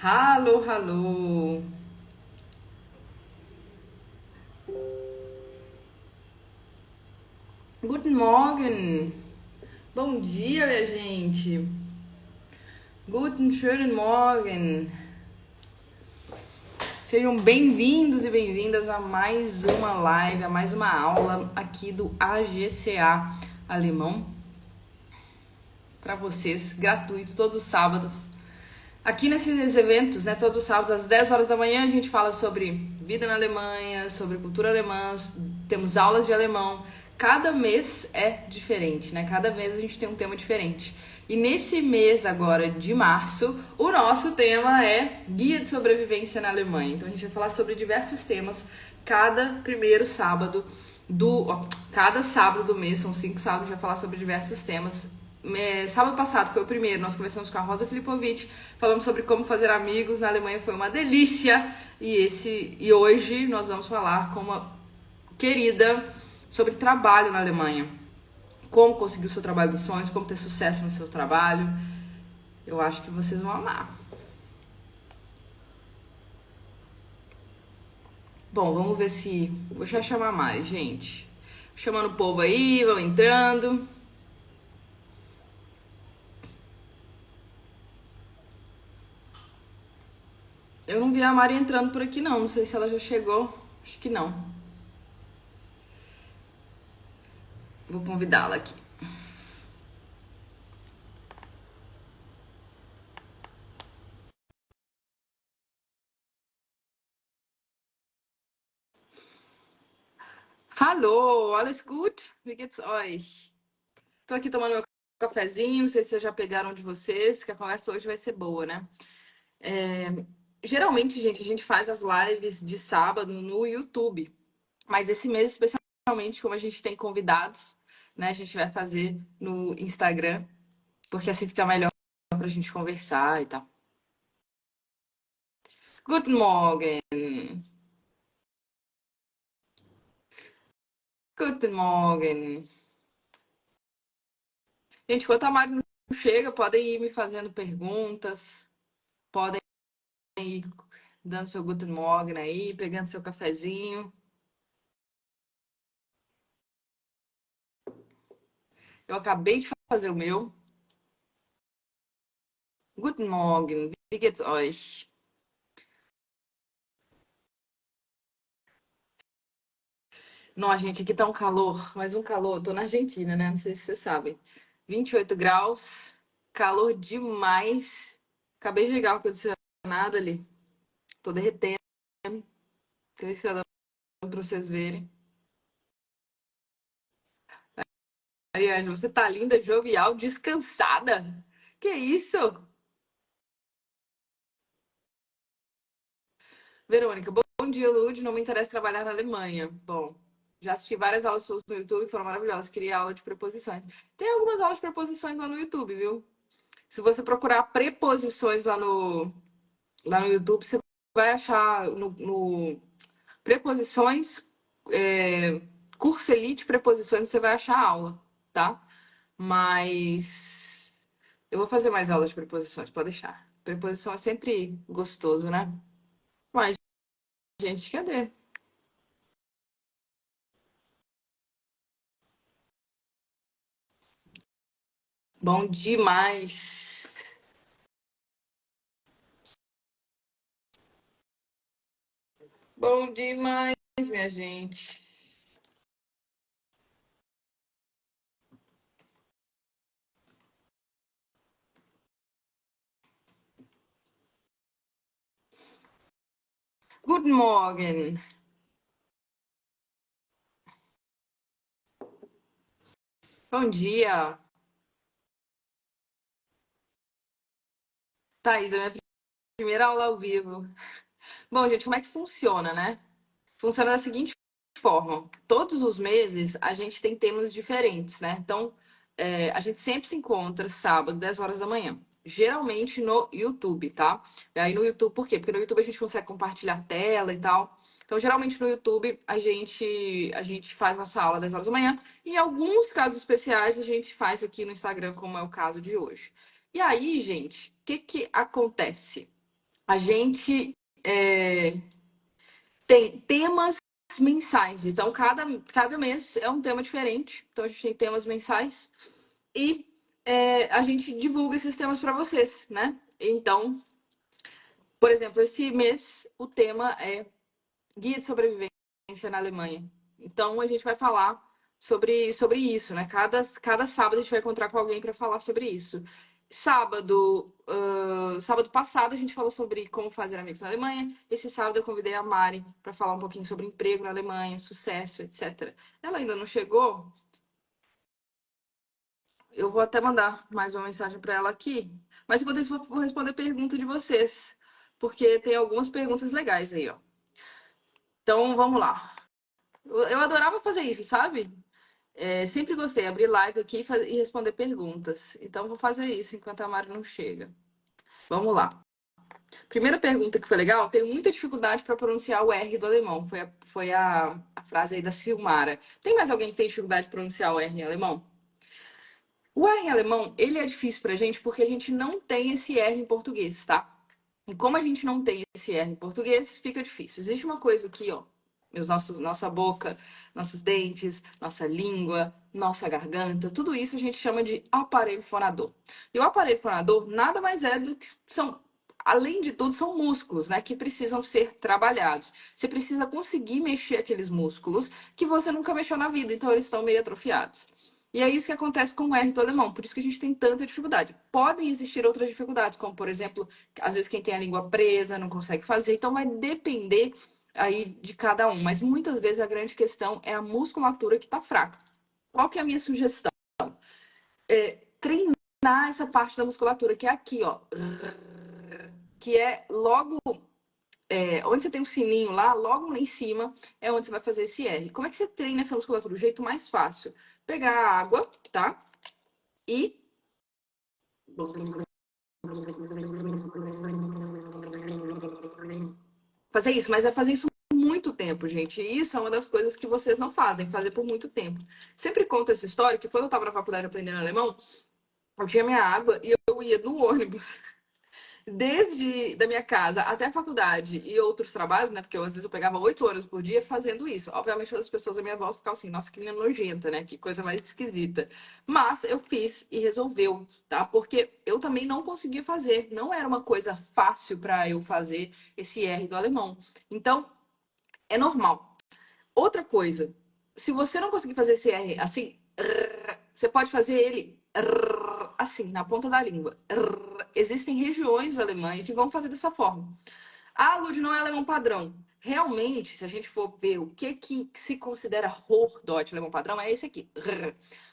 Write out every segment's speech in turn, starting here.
Hallo, hallo. Guten Morgen. Bom dia, minha gente. Guten schönen Morgen. Sejam bem-vindos e bem-vindas a mais uma live, a mais uma aula aqui do AGCA Alemão para vocês, gratuito, todos os sábados. Aqui nesses eventos, né, todos os sábados às 10 horas da manhã, a gente fala sobre vida na Alemanha, sobre cultura alemã, temos aulas de alemão. Cada mês é diferente, né? Cada mês a gente tem um tema diferente. E nesse mês agora de março, o nosso tema é Guia de Sobrevivência na Alemanha. Então a gente vai falar sobre diversos temas cada primeiro sábado cada sábado do mês, são 5 sábados, a gente vai falar sobre diversos temas. Sábado passado foi o primeiro, nós conversamos com a Rosa Filipovic, falamos sobre como fazer amigos na Alemanha, foi uma delícia. E hoje nós vamos falar com uma querida sobre trabalho na Alemanha, como conseguir o seu trabalho dos sonhos, como ter sucesso no seu trabalho. Eu acho que vocês vão amar. Bom, vamos ver se... Vou já chamar mais, gente. Chamando o povo aí, vão entrando. Eu não vi a Mari entrando por aqui, não. Não sei se ela já chegou. Acho que não. Vou convidá-la aqui. Hallo, alles gut? Wie geht's euch? Tô aqui tomando meu cafezinho. Não sei se vocês já pegaram de vocês, que a conversa hoje vai ser boa, né? Geralmente, gente, a gente faz as lives de sábado no YouTube. Mas esse mês, especialmente, como a gente tem convidados, né? A gente vai fazer no Instagram, porque assim fica melhor pra gente conversar e tal. Guten Morgen. Guten Morgen. Gente, enquanto a Mari não chega, podem ir me fazendo perguntas, podem ir dando seu Guten Morgen aí, pegando seu cafezinho. Eu acabei de fazer o meu. Guten Morgen, wie geht's euch? Não, gente, aqui tá um calor, mas um calor. Tô na Argentina, né? Não sei se vocês sabem. 28 graus, calor demais. Acabei de ligar o ar-condicionado ali. Tô derretendo. Não sei se tá dando pra vocês verem. Ariane, você tá linda, jovial, descansada. Que isso? Verônica, bom dia, Lud. Não me interessa trabalhar na Alemanha. Bom, já assisti várias aulas suas no YouTube, foram maravilhosas. Queria aula de preposições. Tem algumas aulas de preposições lá no YouTube, viu? Se você procurar preposições lá no YouTube, você vai achar no preposições, é, curso Elite Preposições, você vai achar aula, tá? Mas eu vou fazer mais aulas de preposições, pode deixar. Preposição é sempre gostoso, né? Mas, gente, cadê? Bom demais. Bom demais, minha gente. Guten Morgen. Bom dia. Thaís, é minha primeira aula ao vivo. Bom, gente, como é que funciona, né? Funciona da seguinte forma: todos os meses a gente tem temas diferentes, né? Então, a gente sempre se encontra sábado, 10 horas da manhã. Geralmente no YouTube, tá? E aí no YouTube, por quê? Porque no YouTube a gente consegue compartilhar tela e tal. Então, geralmente no YouTube a gente faz nossa aula 10 horas da manhã. E em alguns casos especiais a gente faz aqui no Instagram, como é o caso de hoje. E aí, gente, o que que acontece? A gente tem temas mensais. Então, cada mês é um tema diferente. Então, a gente tem temas mensais e a gente divulga esses temas para vocês, né? Então, por exemplo, esse mês o tema é Guia de Sobrevivência na Alemanha. Então, a gente vai falar sobre isso, né? Cada sábado a gente vai encontrar com alguém para falar sobre isso. Sábado passado a gente falou sobre como fazer amigos na Alemanha. Esse sábado eu convidei a Mari para falar um pouquinho sobre emprego na Alemanha, sucesso, etc. Ela ainda não chegou. Eu vou até mandar mais uma mensagem para ela aqui. Mas enquanto isso, vou responder pergunta de vocês, porque tem algumas perguntas legais aí, ó. Então, vamos lá. Eu adorava fazer isso, sabe? Sempre gostei, abrir live aqui e responder perguntas. Então, vou fazer isso enquanto a Mari não chega. Vamos lá. Primeira pergunta que foi legal, tenho muita dificuldade para pronunciar o R do alemão. Foi a frase aí da Silmara. Tem mais alguém que tem dificuldade de pronunciar o R em alemão? O R em alemão, ele é difícil pra gente porque a gente não tem esse R em português, tá? E como a gente não tem esse R em português, fica difícil. Existe uma coisa aqui, ó. Nossa boca, nossos dentes, nossa língua, nossa garganta, tudo isso a gente chama de aparelho fonador. E o aparelho fonador nada mais é do que além de tudo, são músculos, né, que precisam ser trabalhados. Você precisa conseguir mexer aqueles músculos que você nunca mexeu na vida, então eles estão meio atrofiados. E é isso que acontece com o R do alemão, por isso que a gente tem tanta dificuldade. Podem existir outras dificuldades, como, por exemplo, às vezes quem tem a língua presa não consegue fazer, então vai depender aí de cada um. Mas muitas vezes a grande questão é a musculatura que está fraca. Qual que é a minha sugestão? Treinar essa parte da musculatura, que é aqui, ó. Que é logo onde você tem um sininho lá, logo lá em cima é onde você vai fazer esse R. Como é que você treina essa musculatura? O jeito mais fácil. Pegar a água, tá? E fazer isso, mas é fazer isso por muito tempo, gente. E isso é uma das coisas que vocês não fazem, fazer por muito tempo. Sempre conto essa história que quando eu estava na faculdade aprendendo alemão, eu tinha minha água e eu ia no ônibus desde da minha casa até a faculdade e outros trabalhos, né? Porque às vezes eu pegava 8 horas por dia fazendo isso. Obviamente, as pessoas à minha volta ficavam assim, nossa, que menina nojenta, né? Que coisa mais esquisita. Mas eu fiz e resolveu, tá? Porque eu também não conseguia fazer. Não era uma coisa fácil para eu fazer esse R do alemão. Então, é normal. Outra coisa, se você não conseguir fazer esse R assim, você pode fazer ele assim, na ponta da língua. Existem regiões da Alemanha que vão fazer dessa forma. Ah, Lud, não é alemão padrão. Realmente, se a gente for ver o que se considera Hochdeutsch, alemão padrão, é esse aqui.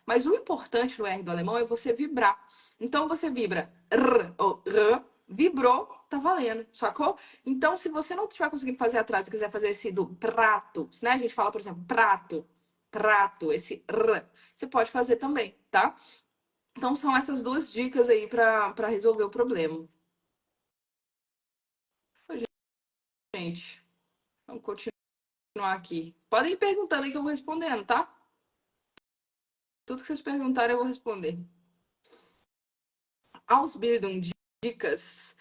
Mas o importante no R do alemão é você vibrar. Então você vibra ou vibrou, tá valendo, sacou? Então, se você não estiver conseguindo fazer atrás e quiser fazer esse do prato, né? A gente fala, por exemplo, prato, esse você pode fazer também, tá? Então são essas duas dicas aí para resolver o problema. Gente, vamos continuar aqui. Podem ir perguntando aí que eu vou respondendo, tá? Tudo que vocês perguntarem eu vou responder. Ausbildung, dicas.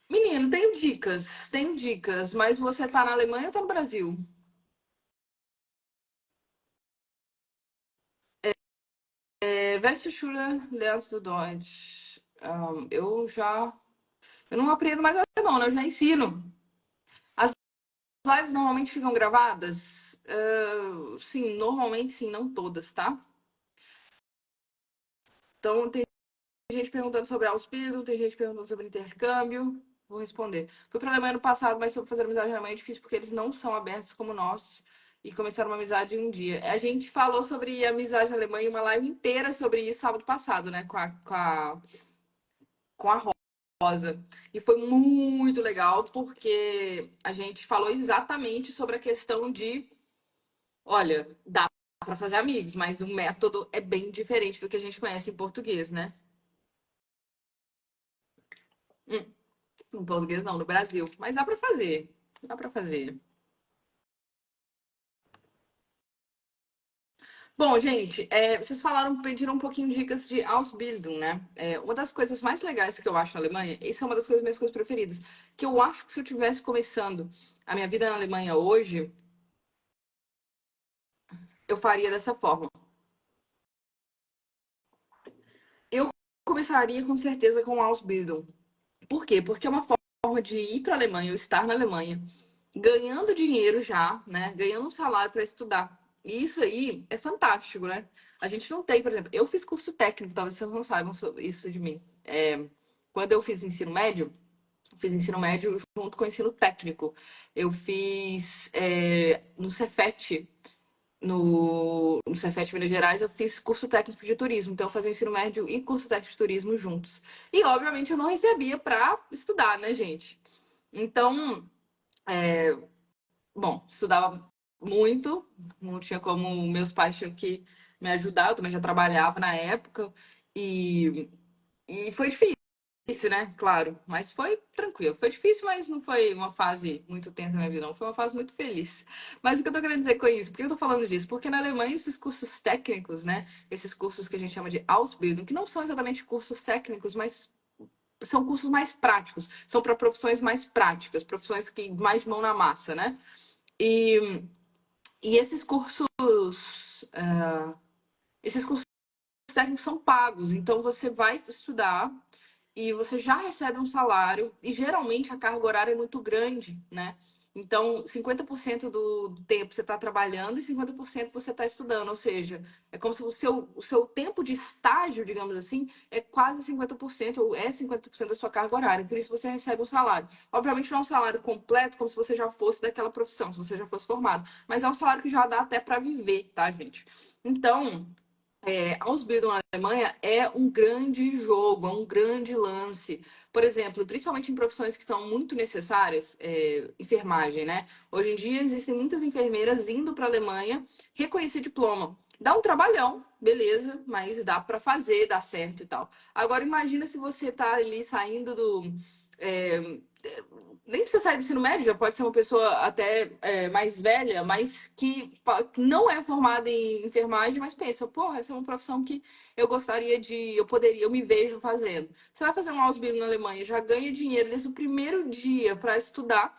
Menino, tenho dicas, mas você tá na Alemanha ou tá no Brasil? Welche Schule lernst du Deutsch? Eu não aprendo mais alemão, né? Eu já ensino. As lives normalmente ficam gravadas? Sim, normalmente sim, não todas, tá? Então tem gente perguntando sobre Ausbildung, tem gente perguntando sobre intercâmbio. Vou responder. Fui para a Alemanha no passado, mas sobre fazer amizade na Alemanha é difícil porque eles não são abertos como nós e começaram uma amizade em um dia. A gente falou sobre amizade na Alemanha, uma live inteira sobre isso sábado passado, né? Com a Rosa. E foi muito legal porque a gente falou exatamente sobre a questão de, olha, dá para fazer amigos, mas o método é bem diferente do que a gente conhece em português, né? Hum. No português não, no Brasil. Mas dá pra fazer. Dá pra fazer. Bom, gente, vocês falaram, pediram um pouquinho de dicas de Ausbildung, né? Uma das coisas mais legais que eu acho na Alemanha, isso é uma das minhas coisas preferidas, que eu acho que se eu tivesse começando a minha vida na Alemanha hoje, eu faria dessa forma. Eu começaria com certeza com Ausbildung. Por quê? Porque é uma forma de ir para a Alemanha, ou estar na Alemanha, ganhando dinheiro já, né? Ganhando um salário para estudar. E isso aí é fantástico, né? A gente não tem, por exemplo, eu fiz curso técnico, talvez vocês não saibam isso de mim. Quando eu fiz ensino médio junto com o ensino técnico. Eu fiz no Cefet, no Cefet Minas Gerais, eu fiz curso técnico de turismo. Então, eu fazia ensino médio e curso técnico de turismo juntos. E, obviamente, eu não recebia para estudar, né, gente? Então, bom, estudava muito, não tinha como, meus pais tinham que me ajudar, eu também já trabalhava na época, e, e foi difícil, né? Claro, mas foi tranquilo. Foi difícil, mas não foi uma fase muito tensa na minha vida, não. Foi uma fase muito feliz. Mas o que eu tô querendo dizer com isso? Por que eu tô falando disso? Porque na Alemanha, esses cursos técnicos, né? Esses cursos que a gente chama de Ausbildung, que não são exatamente cursos técnicos, mas são cursos mais práticos, são para profissões mais práticas, profissões que mais de mão na massa, né? E, e esses cursos técnicos são pagos, então você vai estudar e você já recebe um salário e geralmente a carga horária é muito grande, né? Então, 50% do tempo você está trabalhando e 50% você está estudando, ou seja, é como se o seu tempo de estágio, digamos assim, é quase 50% ou é 50% da sua carga horária, por isso você recebe um salário. Obviamente não é um salário completo, como se você já fosse daquela profissão, se você já fosse formado, mas é um salário que já dá até para viver, tá, gente? Então, Ausbildung na Alemanha é um grande jogo, é um grande lance. Por exemplo, principalmente em profissões que são muito necessárias, enfermagem, né? Hoje em dia existem muitas enfermeiras indo para a Alemanha reconhecer diploma. Dá um trabalhão, beleza, mas dá para fazer, dá certo e tal. Agora imagina se você tá ali saindo do é, nem precisa sair do ensino médio, já pode ser uma pessoa até mais velha, mas que não é formada em enfermagem, mas pensa, pô, essa é uma profissão que eu gostaria eu poderia, eu me vejo fazendo. Você vai fazer um Ausbildung na Alemanha, já ganha dinheiro desde o primeiro dia para estudar,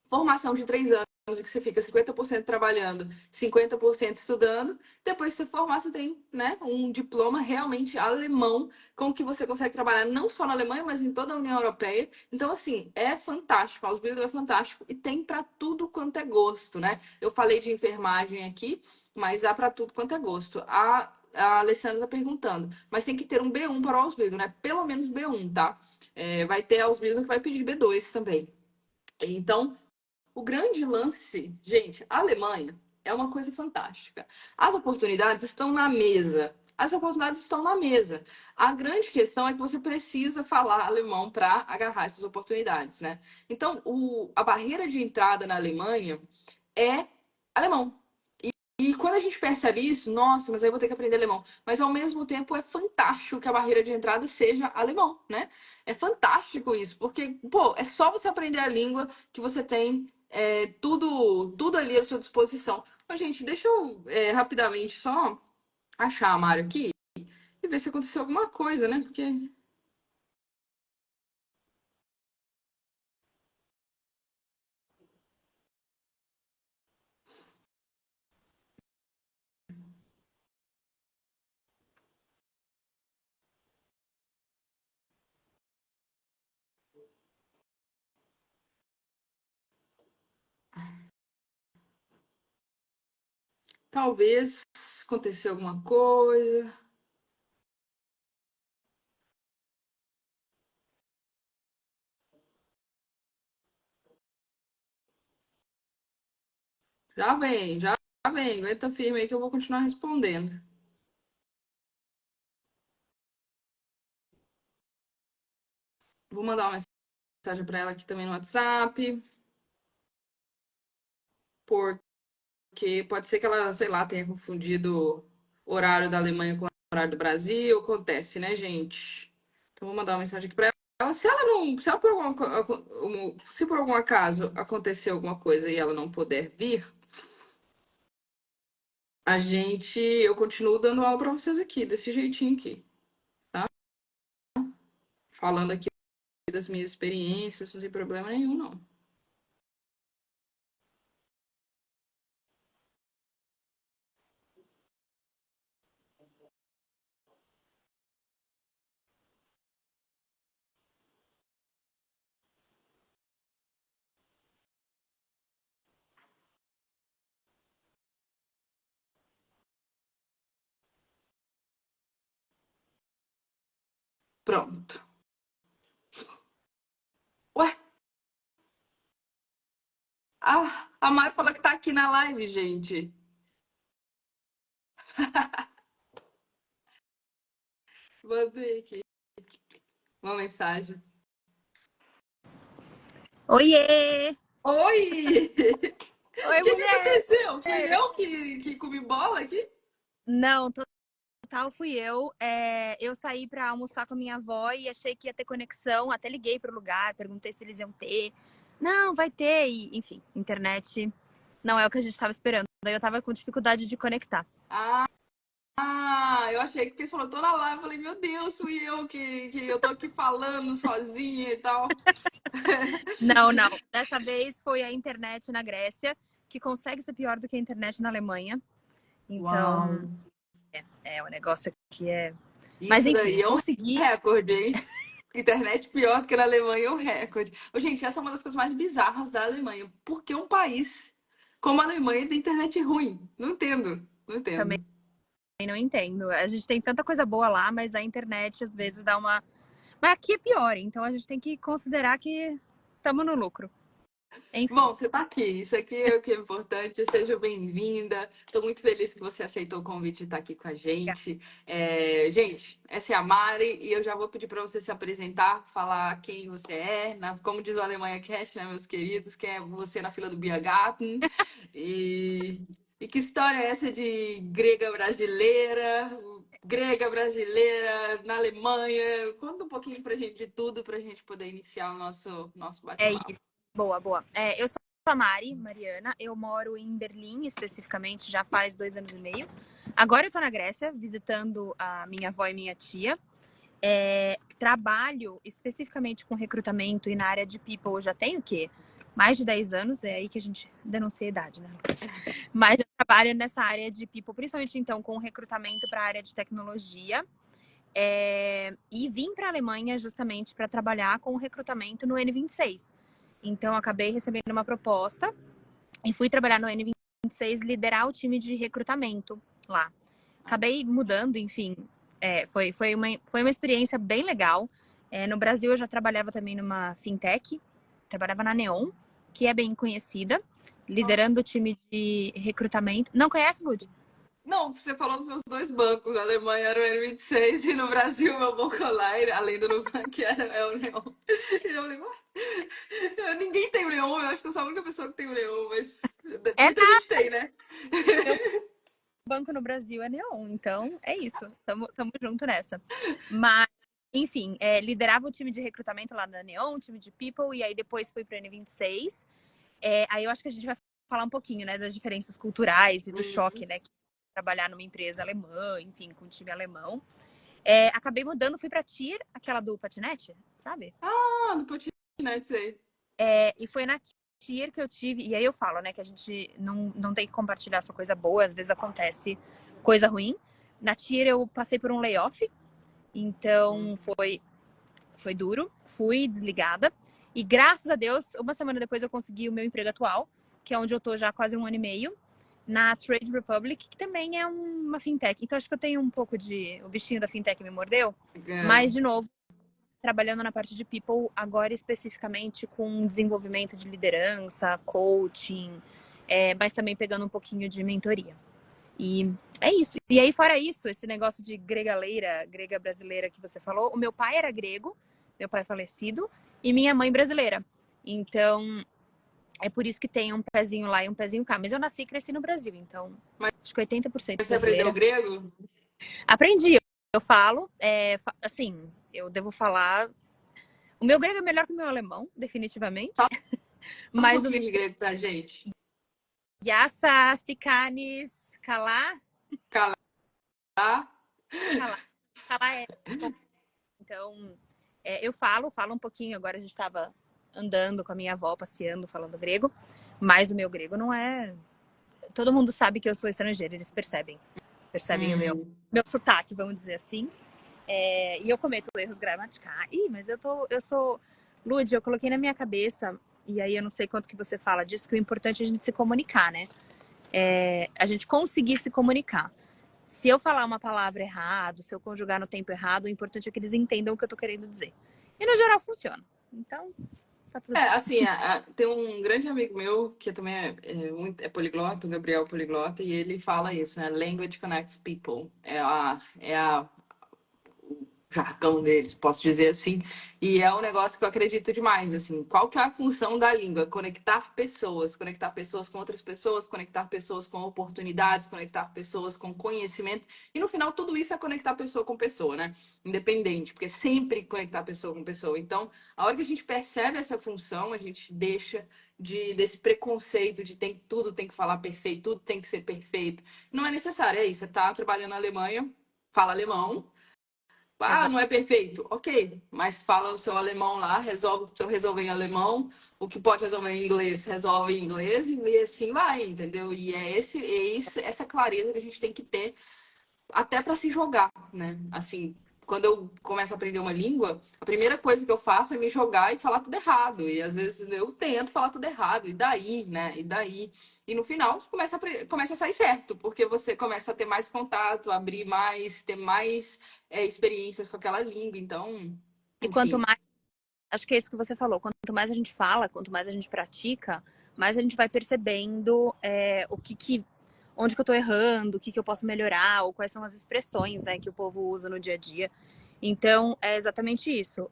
formação de 3 anos, que você fica 50% trabalhando, 50% estudando. Depois que você formar, você tem, né, um diploma realmente alemão, com que você consegue trabalhar não só na Alemanha, mas em toda a União Europeia. Então, assim, é fantástico. A Ausbildung é fantástico e tem para tudo quanto é gosto, né? Eu falei de enfermagem aqui, mas há para tudo quanto é gosto. A Alessandra está perguntando, mas tem que ter um B1 para o Ausbildung, né? Pelo menos B1, tá? Vai ter Ausbildung que vai pedir B2 também. Então, o grande lance, gente, a Alemanha é uma coisa fantástica. As oportunidades estão na mesa. As oportunidades estão na mesa. A grande questão é que você precisa falar alemão para agarrar essas oportunidades, né? Então, a barreira de entrada na Alemanha é alemão. E quando a gente percebe isso, nossa, mas aí eu vou ter que aprender alemão. Mas ao mesmo tempo é fantástico que a barreira de entrada seja alemão, né? É fantástico isso, porque, pô, é só você aprender a língua que você tem tudo ali à sua disposição. Mas, gente, deixa eu rapidamente só achar a Mário aqui e ver se aconteceu alguma coisa, né? Porque talvez aconteceu alguma coisa. Já vem, aguenta firme aí que eu vou continuar respondendo. Vou mandar uma mensagem para ela aqui também no WhatsApp, porque pode ser que ela, sei lá, tenha confundido o horário da Alemanha com o horário do Brasil. Acontece, né, gente? Então vou mandar uma mensagem aqui para ela. Se ela não, se ela se por algum acaso acontecer alguma coisa e ela não puder vir, eu continuo dando aula para vocês aqui, desse jeitinho aqui, falando aqui das minhas experiências, não tem problema nenhum, não. Pronto. Ué, a Mari falou que tá aqui na live, gente. Mandei aqui uma mensagem. Oiê! Oi! Oi, O que mulher! aconteceu? Fui eu que comi bola aqui? Não, total fui eu. Eu saí pra almoçar com a minha avó e achei que ia ter conexão. Até liguei pro lugar, perguntei se eles iam ter. Não, vai ter. E, enfim, internet não é o que a gente tava esperando. Daí eu tava com dificuldade de conectar. Eu achei que você falou toda lá. Eu falei, meu Deus, fui eu que eu tô aqui falando sozinha e tal. Não, não. Dessa vez foi a internet na Grécia, que consegue ser pior do que a internet na Alemanha. Uau! Então, é um negócio que é. Mas Isso enfim, daí eu é um consegui. recorde, hein? Internet pior do que na Alemanha é um recorde. Ô, gente, essa é uma das coisas mais bizarras da Alemanha. Por que um país como a Alemanha tem internet ruim? Não entendo, não Também entendo. não entendo. A gente tem tanta coisa boa lá, mas a internet às vezes dá uma. Mas aqui é pior, então a gente tem que considerar que estamos no lucro. Enfim. Bom, você tá aqui. Isso aqui é o que é importante. Seja bem-vinda. Estou muito feliz que você aceitou o convite de estar aqui com a gente. Gente, essa é a Mari e eu já vou pedir para você se apresentar, falar quem você é, como diz o Alemanha Cast, né, meus queridos, quem é você na fila do Biergarten e, e que história é essa de grega brasileira na Alemanha? Conta um pouquinho pra gente de tudo para a gente poder iniciar o nosso É bate-papo. isso. Boa, boa. Eu sou a Mari, Mariana. Eu moro em Berlim, especificamente, já faz 2 anos e meio. Agora eu tô na Grécia, visitando a minha avó e minha tia. Trabalho especificamente com recrutamento e na área de people. Eu já tenho o quê? Mais de 10 anos, é aí que a gente denuncia a idade, né? Mas eu trabalho nessa área de people, principalmente então com recrutamento para a área de tecnologia. E vim para a Alemanha justamente para trabalhar com o recrutamento no N26. Então, acabei recebendo uma proposta e fui trabalhar no N26, liderar o time de recrutamento lá. Acabei mudando, enfim. Foi uma experiência bem legal. No Brasil, eu já trabalhava também numa fintech, trabalhava na Neon, que é bem conhecida, liderando o time de recrutamento. Não conhece, Lud? Não, você falou dos meus dois bancos. Na Alemanha era o N26 e no Brasil meu banco online, além do Nubank, é o Neon. E eu falei, ninguém tem o Neon, eu acho que eu sou a única pessoa que tem o Neon, mas É muita gente tem, né? meu banco no Brasil é Neon, então é isso. Tamo junto nessa. Mas, enfim, liderava o time de recrutamento lá da Neon, time de People, e aí depois fui para N26. Aí eu acho que a gente vai falar um pouquinho, né, das diferenças culturais e do choque, Uhum. né, que é trabalhar numa empresa alemã, enfim, com um time alemão. Acabei mudando, fui para TIR, aquela do patinete, sabe? No patinete, sei. E foi na TIR que eu tive, e aí eu falo, né, que a gente não tem que compartilhar só coisa boa, às vezes acontece coisa ruim. Na TIR eu passei por um layoff, então foi duro, fui desligada. E graças a Deus, uma semana depois eu consegui o meu emprego atual, que é onde eu tô já há quase 1 ano e meio, na Trade Republic, que também é uma fintech. Então acho que eu tenho um pouco de. O bichinho da fintech me mordeu, mas de novo, trabalhando na parte de people, agora especificamente com desenvolvimento de liderança, coaching, mas também pegando um pouquinho de mentoria. E é isso. E aí, fora isso, esse negócio de gregaleira, grega brasileira que você falou, o meu pai era grego, meu pai falecido, e minha mãe brasileira. Então, é por isso que tem um pezinho lá e um pezinho cá. Mas eu nasci e cresci no Brasil, então Mas acho que 80% você aprendeu brasileira. grego? Aprendi, eu falo, assim, eu devo falar. O meu grego é melhor que o meu alemão, definitivamente. Fala um Mas o meu pouquinho de grego pra gente. Yassa, Astikanis, Kalá, Calar. Calar, calar é. Então, eu falo um pouquinho. Agora a gente estava andando com a minha avó, passeando, falando grego, mas o meu grego não é. Todo mundo sabe que eu sou estrangeira, eles percebem o meu sotaque, vamos dizer assim. E eu cometo erros gramaticais. Mas eu sou. Lud, eu coloquei na minha cabeça, e aí eu não sei quanto que você fala disso, que o importante é a gente se comunicar, né? A gente conseguir se comunicar. Se eu falar uma palavra errado, se eu conjugar no tempo errado, o importante é que eles entendam o que eu tô querendo dizer. E no geral funciona. Então, tá tudo bem. Assim, tem um grande amigo meu que também é poliglota, o Gabriel Poliglota, e ele fala isso, né? Language connects people. É a jargão deles, posso dizer assim. E é um negócio que eu acredito demais, assim. Qual que é a função da língua? Conectar pessoas com outras pessoas, conectar pessoas com oportunidades, conectar pessoas com conhecimento. E no final, tudo isso é conectar pessoa com pessoa, né? Independente, porque sempre conectar pessoa com pessoa. Então, a hora que a gente percebe essa função, a gente deixa desse preconceito de tudo tem que falar perfeito, tudo tem que ser perfeito. Não é necessário, é isso. Você tá trabalhando na Alemanha, fala alemão. Ah, Exato. não é perfeito. Ok, mas fala o seu alemão lá, resolve em alemão. O que pode resolver em inglês, resolve em inglês e assim vai, entendeu? E essa clareza que a gente tem que ter até para se jogar, né? Assim, quando eu começo a aprender uma língua, a primeira coisa que eu faço é me jogar e falar tudo errado. E às vezes eu tento falar tudo errado. E daí, né? E daí. E no final começa a sair certo, porque você começa a ter mais contato, abrir mais, ter mais experiências com aquela língua. Então, E quanto enfim. mais, acho que é isso que você falou, quanto mais a gente fala, quanto mais a gente pratica, mais a gente vai percebendo onde que eu tô errando, o que eu posso melhorar, ou quais são as expressões, né, que o povo usa no dia a dia. Então, é exatamente isso.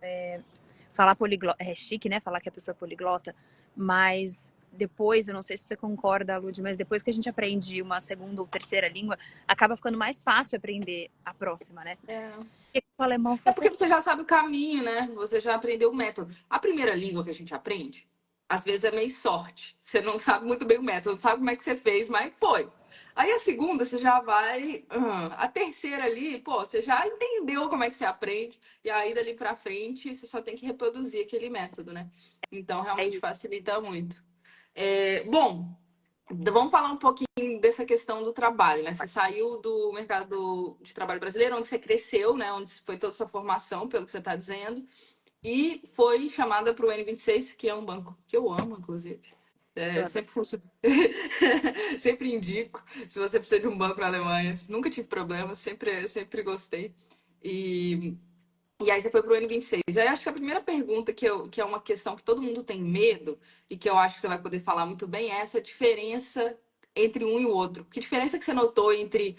Falar poliglota, é chique, né, falar que a pessoa é poliglota, mas depois, eu não sei se você concorda, Lud, mas depois que a gente aprende uma segunda ou terceira língua, acaba ficando mais fácil aprender a próxima, né? É. Porque o alemão É fosse porque aqui. você já sabe o caminho, né? Você já aprendeu o método. A primeira língua que a gente aprende, às vezes é meio sorte. Você não sabe muito bem o método, não sabe como é que você fez, mas foi. Aí a segunda, você já vai. A terceira ali, pô, você já entendeu como é que você aprende. E aí dali pra frente, você só tem que reproduzir aquele método, né? Então É realmente isso. facilita muito. Bom, então, vamos falar um pouquinho dessa questão do trabalho, né? Você saiu do mercado de trabalho brasileiro, onde você cresceu, né? Onde foi toda a sua formação, pelo que você está dizendo, e foi chamada para o N26, que é um banco que eu amo, inclusive. Eu adoro. Sempre funciona. Sempre indico, se você precisa de um banco na Alemanha. Nunca tive problemas, sempre gostei. E e aí você foi pro N26. Aí acho que a primeira pergunta, que é uma questão que todo mundo tem medo, e que eu acho que você vai poder falar muito bem, é essa diferença entre um e o outro. Que diferença que você notou entre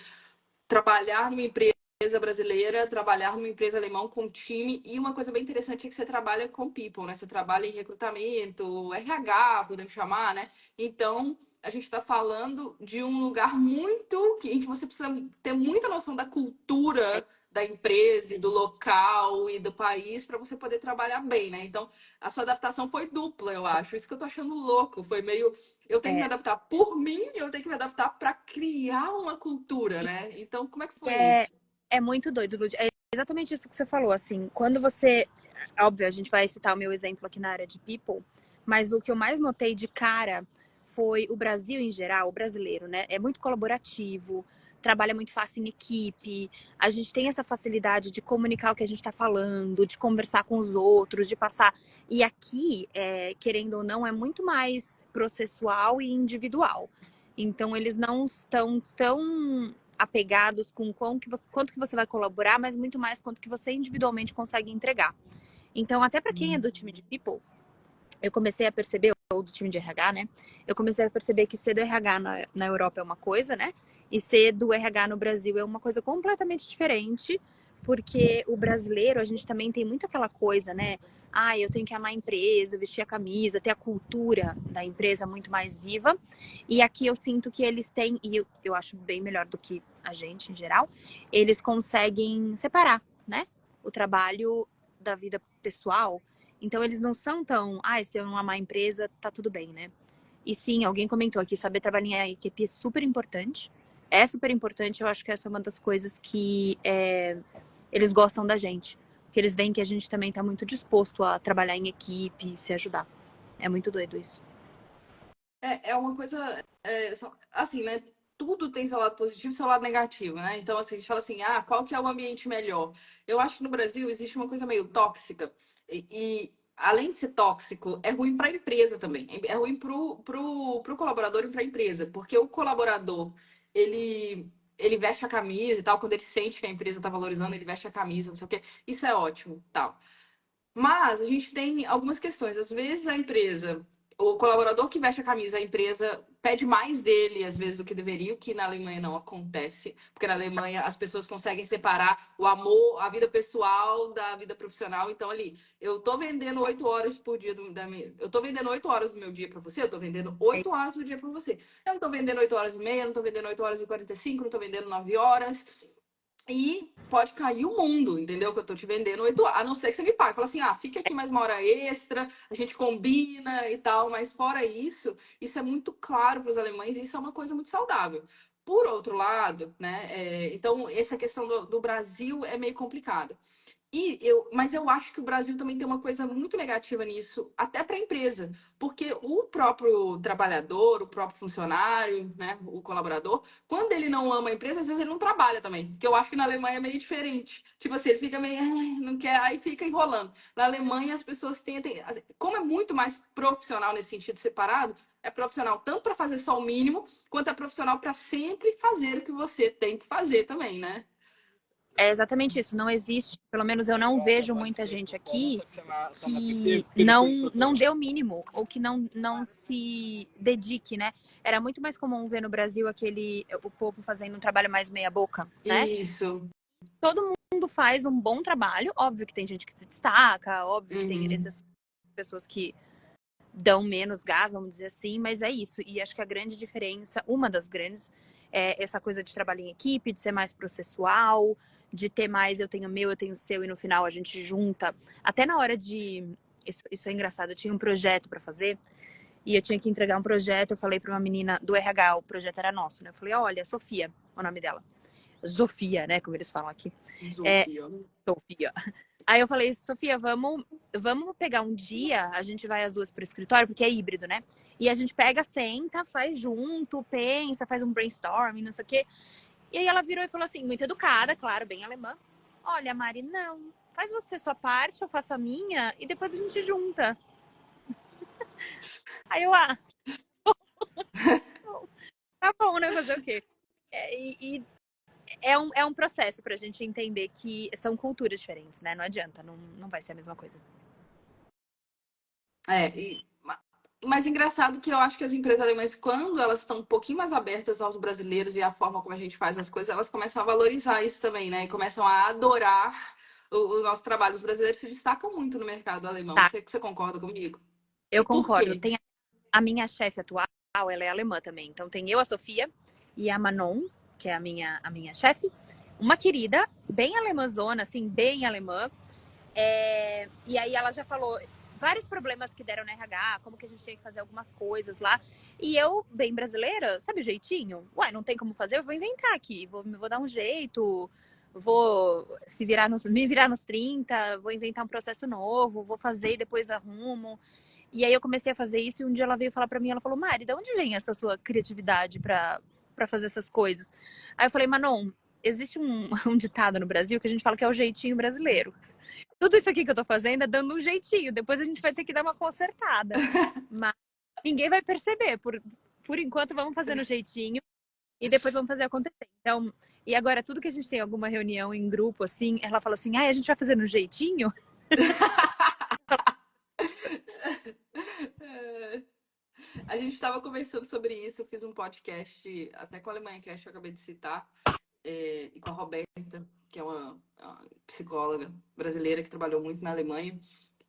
trabalhar numa empresa brasileira, trabalhar numa empresa alemã com time, e uma coisa bem interessante é que você trabalha com people, né? Você trabalha em recrutamento, RH, podemos chamar, né? Então, a gente está falando de um lugar em que você precisa ter muita noção da cultura da empresa, e do local e do país para você poder trabalhar bem, né? Então, a sua adaptação foi dupla, eu acho. Isso que eu tô achando louco. Foi meio eu tenho que me É, adaptar por mim e eu tenho que me adaptar para criar uma cultura, né? Então, como é que foi é, isso? é muito doido, Lud. É exatamente isso que você falou, assim, quando você... Óbvio, a gente vai citar o meu exemplo aqui na área de people, mas o que eu mais notei de cara foi o Brasil em geral, o brasileiro, né? É muito colaborativo, trabalha muito fácil em equipe, a gente tem essa facilidade de comunicar o que a gente está falando, de conversar com os outros, de passar... E aqui, querendo ou não, é muito mais processual e individual. Então, eles não estão tão apegados com quanto que você vai colaborar, mas muito mais quanto que você individualmente consegue entregar. Então, até para quem é do time de People, eu comecei a perceber, ou do time de RH, né? Eu comecei a perceber que ser do RH na Europa é uma coisa, né? E ser do RH no Brasil é uma coisa completamente diferente, porque o brasileiro, a gente também tem muito aquela coisa, né? Ah, eu tenho que amar a empresa, vestir a camisa, ter a cultura da empresa muito mais viva. E aqui eu sinto que eles têm, e eu acho bem melhor do que a gente em geral, eles conseguem separar, né? O trabalho da vida pessoal. Então eles não são tão, se eu não amar a empresa, tá tudo bem, né? E sim, alguém comentou aqui, saber trabalhar em equipe é super importante. é super importante. Eu acho que essa é uma das coisas que eles gostam da gente. Porque eles veem que a gente também tá muito disposto a trabalhar em equipe e se ajudar. É muito doido isso. É uma coisa, assim, né? Tudo tem seu lado positivo e seu lado negativo, né? Então, assim, a gente fala assim, qual que é o ambiente melhor? Eu acho que no Brasil existe uma coisa meio tóxica além de ser tóxico, é ruim para a empresa também. É ruim pro colaborador e para a empresa, porque o colaborador, ele veste a camisa e tal, quando ele sente que a empresa está valorizando, ele veste a camisa, não sei o quê. Isso é ótimo, tal. Mas a gente tem algumas questões. Às vezes a empresa, o colaborador que veste a camisa, a empresa pede mais dele, às vezes, do que deveria, o que na Alemanha não acontece. Porque na Alemanha as pessoas conseguem separar o amor, a vida pessoal da vida profissional. Então, ali, eu tô vendendo 8 horas por dia eu tô vendendo 8 horas do meu dia para você, eu tô vendendo É, 8 horas do dia para você. Eu não tô vendendo 8 horas e meia, eu não tô vendendo 8 horas e 45, não tô vendendo 9 horas. E pode cair o mundo, entendeu? Que eu tô te vendendo 8 horas. A não ser que você me pague. Fala assim, fica aqui mais uma hora extra, a gente combina e tal. Mas fora isso, isso é muito claro para os alemães e isso é uma coisa muito saudável. Por outro lado, né? Então, essa questão do Brasil é meio complicada. Mas eu acho que o Brasil também tem uma coisa muito negativa nisso, até para a empresa, porque o próprio trabalhador, o próprio funcionário, né, o colaborador, quando ele não ama a empresa, às vezes ele não trabalha também. Porque eu acho que na Alemanha é meio diferente. Tipo assim, ele fica meio, "Ai, não quer", aí fica enrolando. Na Alemanha as pessoas tentem, como é muito mais profissional nesse sentido separado, é profissional tanto para fazer só o mínimo, quanto é profissional para sempre fazer o que você tem que fazer também, né? é exatamente isso. Não existe, pelo menos eu não vejo muita gente aqui que não dê o mínimo ou que não se dedique, né? Era muito mais comum ver no Brasil o povo fazendo um trabalho mais meia boca, né? Isso. Todo mundo faz um bom trabalho. Óbvio que tem gente que se destaca, óbvio que tem Uhum. essas pessoas que dão menos gás, vamos dizer assim, mas é isso. E acho que a grande diferença, uma das grandes, é essa coisa de trabalhar em equipe, de ser mais processual, de ter mais eu tenho meu, eu tenho seu, e no final a gente junta. Até na hora de. Isso é engraçado, eu tinha um projeto para fazer e eu tinha que entregar um projeto. Eu falei para uma menina do RH, o projeto era nosso, né? Eu falei, olha, Sofia, o nome dela. Zofia, né? Como eles falam aqui. É, Sofia. Sofia. Aí eu falei, Sofia, vamos pegar um dia, a gente vai as duas pro escritório, porque é híbrido, né? E a gente pega, senta, faz junto, pensa, faz um brainstorming, não sei o quê. E aí ela virou e falou assim, muito educada, claro, bem alemã. Olha, Mari, não. Faz você sua parte, eu faço a minha, e depois a gente junta. Aí eu, tá bom, né? Fazer o quê? E é um processo pra gente entender que são culturas diferentes, né? Não adianta, não vai ser a mesma coisa. É, mas engraçado que eu acho que as empresas alemãs, quando elas estão um pouquinho mais abertas aos brasileiros e à forma como a gente faz as coisas, elas começam a valorizar isso também, né? E começam a adorar o nosso trabalho. Os brasileiros se destacam muito no mercado alemão. Tá, Você concorda comigo? eu E por concordo. quê? Tem a minha chefe atual, ela é alemã também. Então tem eu, a Sofia, e a Manon, que é a minha chefe. Uma querida, bem alemãzona, assim, bem alemã. E aí ela já falou vários problemas que deram no RH, como que a gente tinha que fazer algumas coisas lá. E eu, bem brasileira, sabe o jeitinho? Ué, não tem como fazer, eu vou inventar aqui. Vou dar um jeito, vou me virar nos 30, vou inventar um processo novo, vou fazer e depois arrumo. E aí eu comecei a fazer isso e um dia ela veio falar pra mim, ela falou, Mari, de onde vem essa sua criatividade pra fazer essas coisas? Aí eu falei, Manon, existe um ditado no Brasil que a gente fala que é o jeitinho brasileiro. Tudo isso aqui que eu tô fazendo é dando um jeitinho, depois a gente vai ter que dar uma consertada. Mas ninguém vai perceber, por enquanto vamos fazendo jeitinho e depois vamos fazer acontecer. Então, e agora tudo que a gente tem alguma reunião em grupo, assim, ela fala assim, a gente vai fazer no jeitinho? A gente estava conversando sobre isso. Eu fiz um podcast até com a Alemanha Cast, que eu acabei de citar, e com a Roberta, que é uma psicóloga brasileira que trabalhou muito na Alemanha.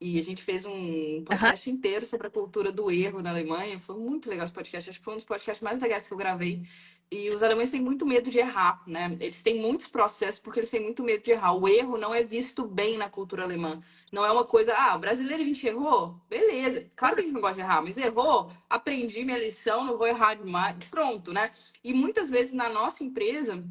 E a gente fez um Aham. podcast inteiro sobre a cultura do erro na Alemanha. Foi muito legal esse podcast. Acho que foi um dos podcasts mais legais que eu gravei. E os alemães têm muito medo de errar, né? Eles têm muitos processos porque eles têm muito medo de errar. O erro não é visto bem na cultura alemã. Não é uma coisa, brasileiro a gente errou? Beleza. Claro que a gente não gosta de errar, mas errou, aprendi minha lição, não vou errar demais. Pronto, né? E muitas vezes na nossa empresa,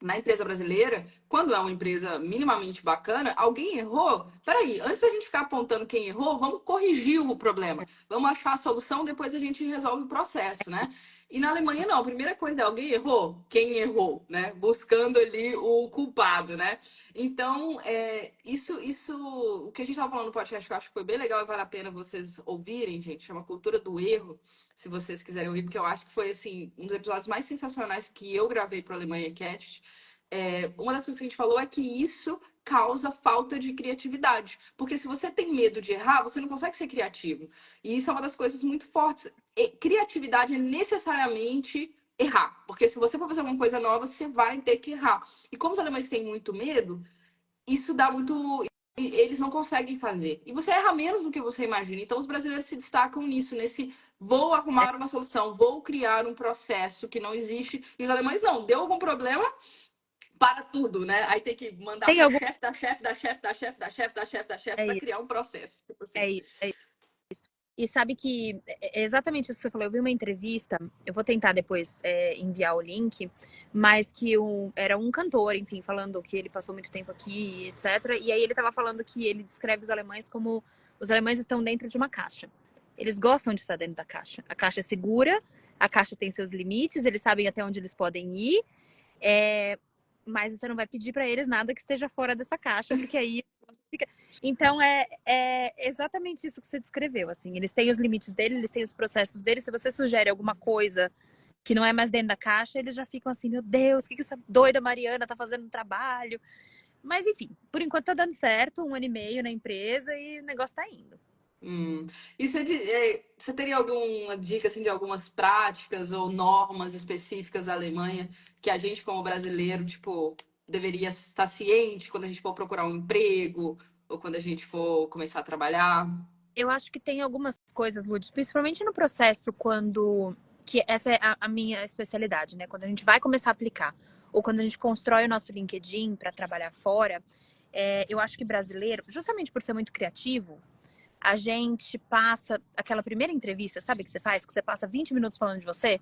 na empresa brasileira, quando é uma empresa minimamente bacana, alguém errou. Peraí, antes da gente ficar apontando quem errou, vamos corrigir o problema. Vamos achar a solução, depois a gente resolve o processo, né? E na Alemanha, não. A primeira coisa é alguém errou? Quem errou, né? Buscando ali o culpado, né? Então, o que a gente estava falando no podcast, que eu acho que foi bem legal e vale a pena vocês ouvirem, gente, chama Cultura do Erro, se vocês quiserem ouvir, porque eu acho que foi, assim, um dos episódios mais sensacionais que eu gravei para o Alemanha Cast. Uma das coisas que a gente falou é que isso causa falta de criatividade. Porque se você tem medo de errar, você não consegue ser criativo. E isso é uma das coisas muito fortes. Criatividade é necessariamente errar. Porque se você for fazer alguma coisa nova, você vai ter que errar. E como os alemães têm muito medo, isso dá muito. Eles não conseguem fazer. E você erra menos do que você imagina. Então, os brasileiros se destacam nisso, nesse vou É. arrumar uma solução, vou criar um processo que não existe. E os alemães não. Deu algum problema, para tudo, né? Aí tem que mandar Tem para algum. chefe, da chefe, da chefe, da chefe, da chefe, da chefe, da chefe, É para isso, criar um processo. Tipo é assim. isso, é isso. E sabe que é exatamente isso que você falou. Eu vi uma entrevista, eu vou tentar depois enviar o link, mas que era um cantor, enfim, falando que ele passou muito tempo aqui, etc. E aí ele estava falando que ele descreve os alemães como os alemães estão dentro de uma caixa. Eles gostam de estar dentro da caixa. A caixa é segura, a caixa tem seus limites, eles sabem até onde eles podem ir, mas você não vai pedir para eles nada que esteja fora dessa caixa, porque aí fica. Então é exatamente isso que você descreveu. Assim, eles têm os limites deles, eles têm os processos deles. Se você sugere alguma coisa que não é mais dentro da caixa, eles já ficam assim: meu Deus, o que essa doida Mariana tá fazendo no trabalho? Mas enfim, por enquanto tá dando certo, 1 ano e meio na empresa e o negócio tá indo. E você teria alguma dica assim, de algumas práticas ou normas específicas da Alemanha que a gente, como brasileiro, tipo, deveria estar ciente quando a gente for procurar um emprego ou quando a gente for começar a trabalhar? Eu acho que tem algumas coisas, Lud, principalmente no processo quando. Que essa é a minha especialidade, né? Quando a gente vai começar a aplicar, ou quando a gente constrói o nosso LinkedIn para trabalhar fora, eu acho que brasileiro, justamente por ser muito criativo, a gente passa aquela primeira entrevista, sabe que você faz? Que você passa 20 minutos falando de você,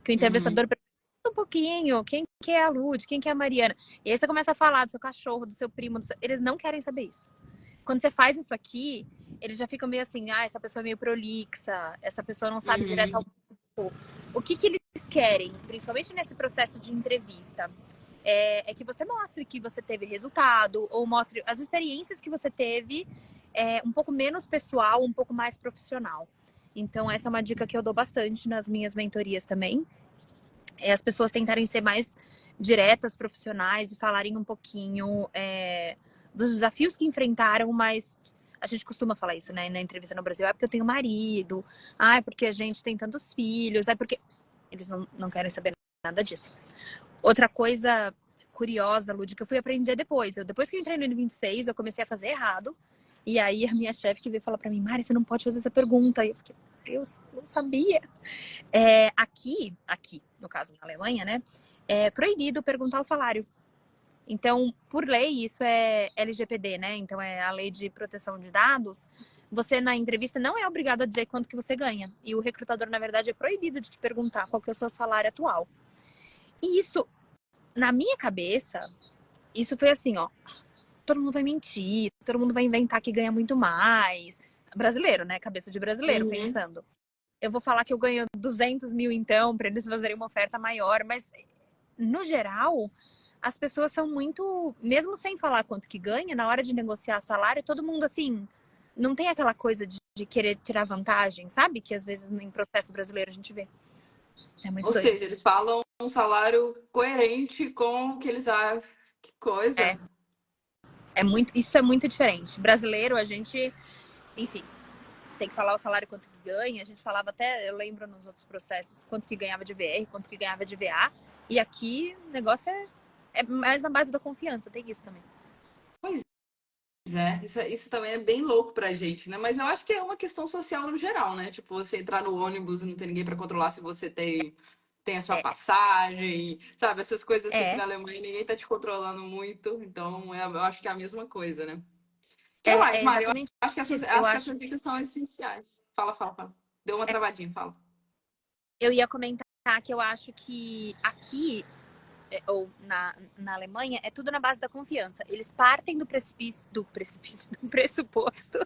que o Uhum. entrevistador pergunta um pouquinho, quem que é a Lud, quem que é a Mariana? E aí você começa a falar do seu cachorro, do seu primo, eles não querem saber isso. Quando você faz isso aqui, eles já ficam meio assim, essa pessoa é meio prolixa, essa pessoa não sabe direto ao Uhum. ponto. O que eles querem, principalmente nesse processo de entrevista, é que você mostre que você teve resultado, ou mostre as experiências que você teve, um pouco menos pessoal, um pouco mais profissional. Então, essa é uma dica que eu dou bastante nas minhas mentorias também. É as pessoas tentarem ser mais diretas, profissionais e falarem um pouquinho dos desafios que enfrentaram, mas a gente costuma falar isso, né, na entrevista no Brasil. É porque eu tenho marido, é porque a gente tem tantos filhos, é porque eles não querem saber nada disso. Outra coisa curiosa, Lud, que eu fui aprender depois. Depois que eu entrei no N26, eu comecei a fazer errado. E aí a minha chefe que veio falar pra mim, Mari, você não pode fazer essa pergunta. E eu fiquei, eu não sabia. Aqui, no caso na Alemanha, né, é proibido perguntar o salário. Então, por lei, isso é LGPD, né? Então é a Lei de Proteção de Dados. Você na entrevista não é obrigado a dizer quanto que você ganha. E o recrutador, na verdade, é proibido de te perguntar qual que é o seu salário atual. E isso, na minha cabeça, isso foi assim, ó. Todo mundo vai mentir, todo mundo vai inventar que ganha muito mais. Brasileiro, né? Cabeça de brasileiro, Uhum. pensando. Eu vou falar que eu ganho 200 mil, então, para eles fazerem uma oferta maior. Mas, no geral, as pessoas são muito. Mesmo sem falar quanto que ganha, na hora de negociar salário, todo mundo, assim, não tem aquela coisa de querer tirar vantagem, sabe? Que às vezes em processo brasileiro a gente vê. É muito Ou doido. seja, eles falam um salário coerente com o que eles acham. Que É, coisa. isso é muito diferente. Brasileiro, a gente, enfim, tem que falar o salário quanto que ganha. A gente falava até, eu lembro nos outros processos, quanto que ganhava de VR, quanto que ganhava de VA. E aqui o negócio é mais na base da confiança, tem isso também. Pois isso também é bem louco pra gente, né? Mas eu acho que é uma questão social no geral, né? Tipo, você entrar no ônibus e não tem ninguém pra controlar se você tem a sua É, passagem, sabe? Essas coisas assim que é, na Alemanha ninguém tá te controlando muito. Então, eu acho que é a mesma coisa, né? O que mais, é Mari? Eu exatamente acho que isso. Eu acho que acho, essas dicas são essenciais. Fala. Deu uma é, travadinha, fala. eu ia comentar que eu acho que aqui ou na Alemanha, é tudo na base da confiança. Eles partem do pressuposto.